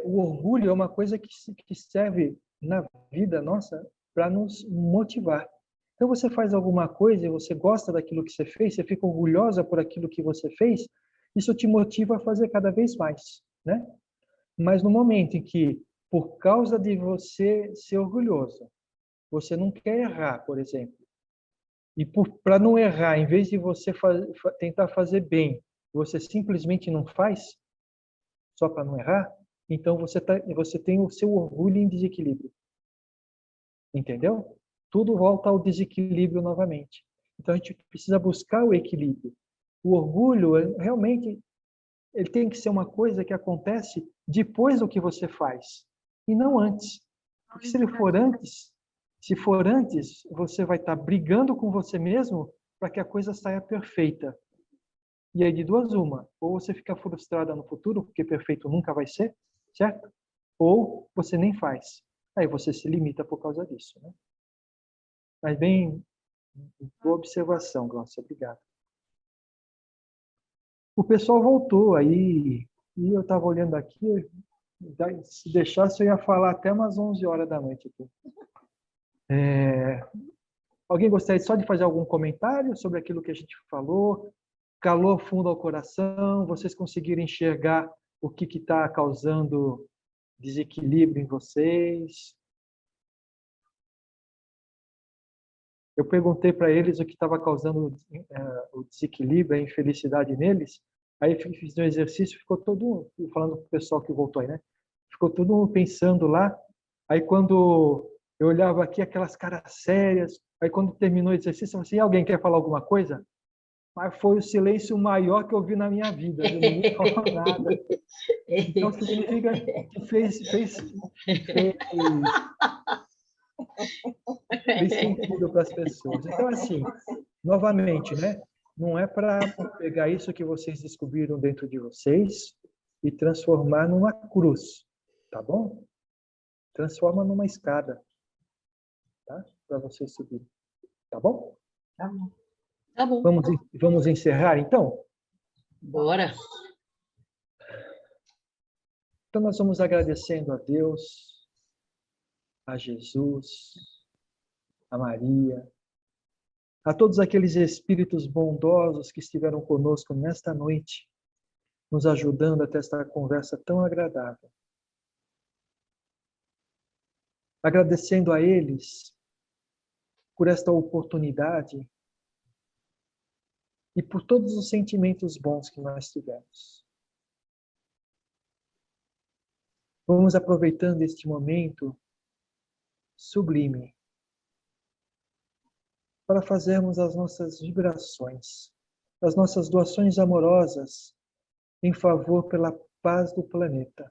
o orgulho é uma coisa que serve na vida nossa para nos motivar. Então, você faz alguma coisa e você gosta daquilo que você fez, você fica orgulhosa por aquilo que você fez, isso te motiva a fazer cada vez mais, né? Mas no momento em que, por causa de você ser orgulhoso, você não quer errar, por exemplo, e para não errar, em vez de você tentar fazer bem, você simplesmente não faz, só para não errar, então você tem o seu orgulho em desequilíbrio. Entendeu? Tudo volta ao desequilíbrio novamente. Então a gente precisa buscar o equilíbrio. O orgulho, realmente, ele tem que ser uma coisa que acontece depois do que você faz, e não antes. Porque se for antes, você vai estar brigando com você mesmo para que a coisa saia perfeita. E aí, de duas uma. Ou você fica frustrada no futuro, porque perfeito nunca vai ser, certo? Ou você nem faz. Aí você se limita por causa disso, né? Mas bem, boa observação, Glaucia. Obrigado. O pessoal voltou aí, e eu estava olhando aqui, se deixasse eu ia falar até umas 11 horas da noite aqui. Alguém gostaria só de fazer algum comentário sobre aquilo que a gente falou? Calor fundo ao coração, vocês conseguiram enxergar o que está causando desequilíbrio em vocês? Eu perguntei para eles o que estava causando o desequilíbrio, a infelicidade neles. Aí fiz um exercício, ficou todo falando para o pessoal que voltou aí, né? Ficou todo mundo pensando lá. Aí quando eu olhava aqui, aquelas caras sérias. Aí quando terminou o exercício, eu falei assim: alguém quer falar alguma coisa? Mas foi o silêncio maior que eu vi na minha vida. Ninguém falou nada. Então significa que fez sentido para as pessoas. Então, assim, novamente, né? Não é para pegar isso que vocês descobriram dentro de vocês e transformar numa cruz, tá bom? Transforma numa escada, tá? Para vocês subirem, tá bom? Tá bom. Tá bom. Vamos encerrar, então? Bora. Então, nós vamos agradecendo a Deus, a Jesus, a Maria, a todos aqueles espíritos bondosos que estiveram conosco nesta noite, nos ajudando a ter esta conversa tão agradável. Agradecendo a eles por esta oportunidade e por todos os sentimentos bons que nós tivemos. Vamos aproveitando este momento sublime para fazermos as nossas vibrações, as nossas doações amorosas em favor pela paz do planeta,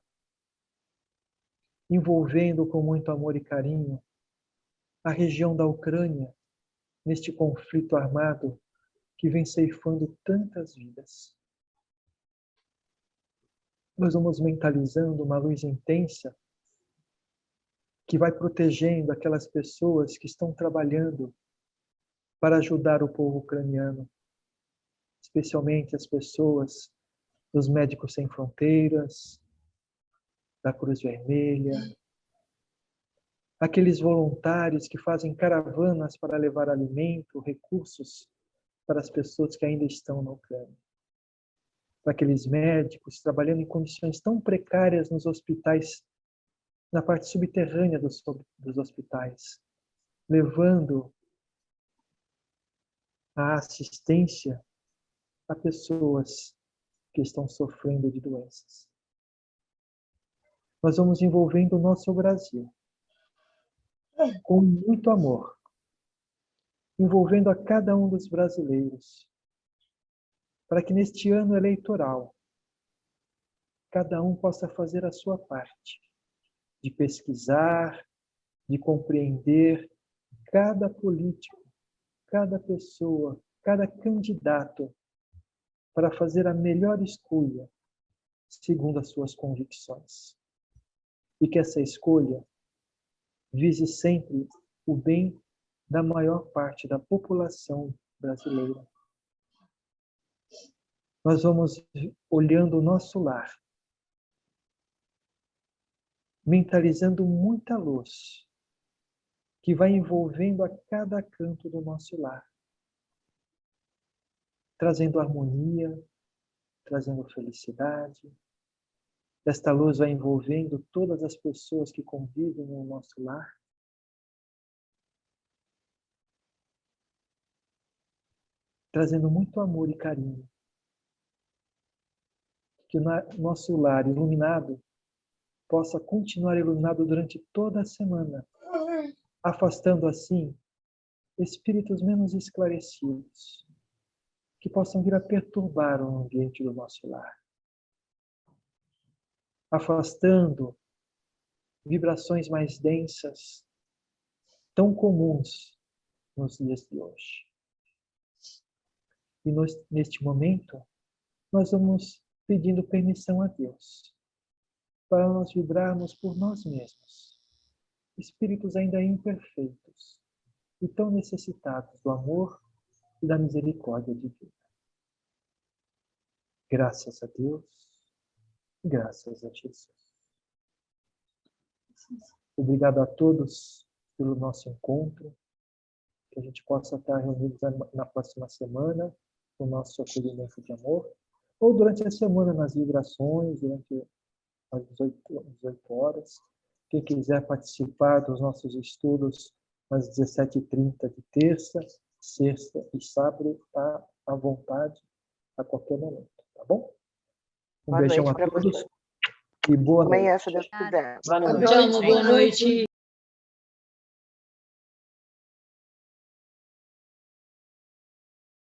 envolvendo com muito amor e carinho a região da Ucrânia neste conflito armado que vem ceifando tantas vidas. Nós vamos mentalizando uma luz intensa que vai protegendo aquelas pessoas que estão trabalhando para ajudar o povo ucraniano, especialmente as pessoas dos Médicos Sem Fronteiras, da Cruz Vermelha, aqueles voluntários que fazem caravanas para levar alimento, recursos para as pessoas que ainda estão na Ucrânia. Para aqueles médicos trabalhando em condições tão precárias nos hospitais, na parte subterrânea dos hospitais, levando a assistência a pessoas que estão sofrendo de doenças. Nós vamos envolvendo o nosso Brasil com muito amor, envolvendo a cada um dos brasileiros, para que neste ano eleitoral cada um possa fazer a sua parte, de pesquisar, de compreender cada político, cada pessoa, cada candidato, para fazer a melhor escolha, segundo as suas convicções. E que essa escolha vise sempre o bem da maior parte da população brasileira. Nós vamos olhando o nosso lar, mentalizando muita luz que vai envolvendo a cada canto do nosso lar, trazendo harmonia, trazendo felicidade. Esta luz vai envolvendo todas as pessoas que convivem no nosso lar. Trazendo muito amor e carinho. Que o nosso lar iluminado possa continuar iluminado durante toda a semana, afastando assim espíritos menos esclarecidos, que possam vir a perturbar o ambiente do nosso lar. Afastando vibrações mais densas, tão comuns nos dias de hoje. E neste momento, nós vamos pedindo permissão a Deus para nós vibrarmos por nós mesmos, espíritos ainda imperfeitos e tão necessitados do amor e da misericórdia divina. Graças a Deus, graças a Jesus. Obrigado a todos pelo nosso encontro, que a gente possa estar reunidos na próxima semana, no nosso acolhimento de amor, ou durante a semana nas vibrações, durante às 18 horas. Quem quiser participar dos nossos estudos às 17h30 de terça, sexta e sábado, está à vontade a qualquer momento, tá bom? Um beijão a todos e boa noite. Amanhã, se Deus quiser. Boa noite. Tchau, boa noite.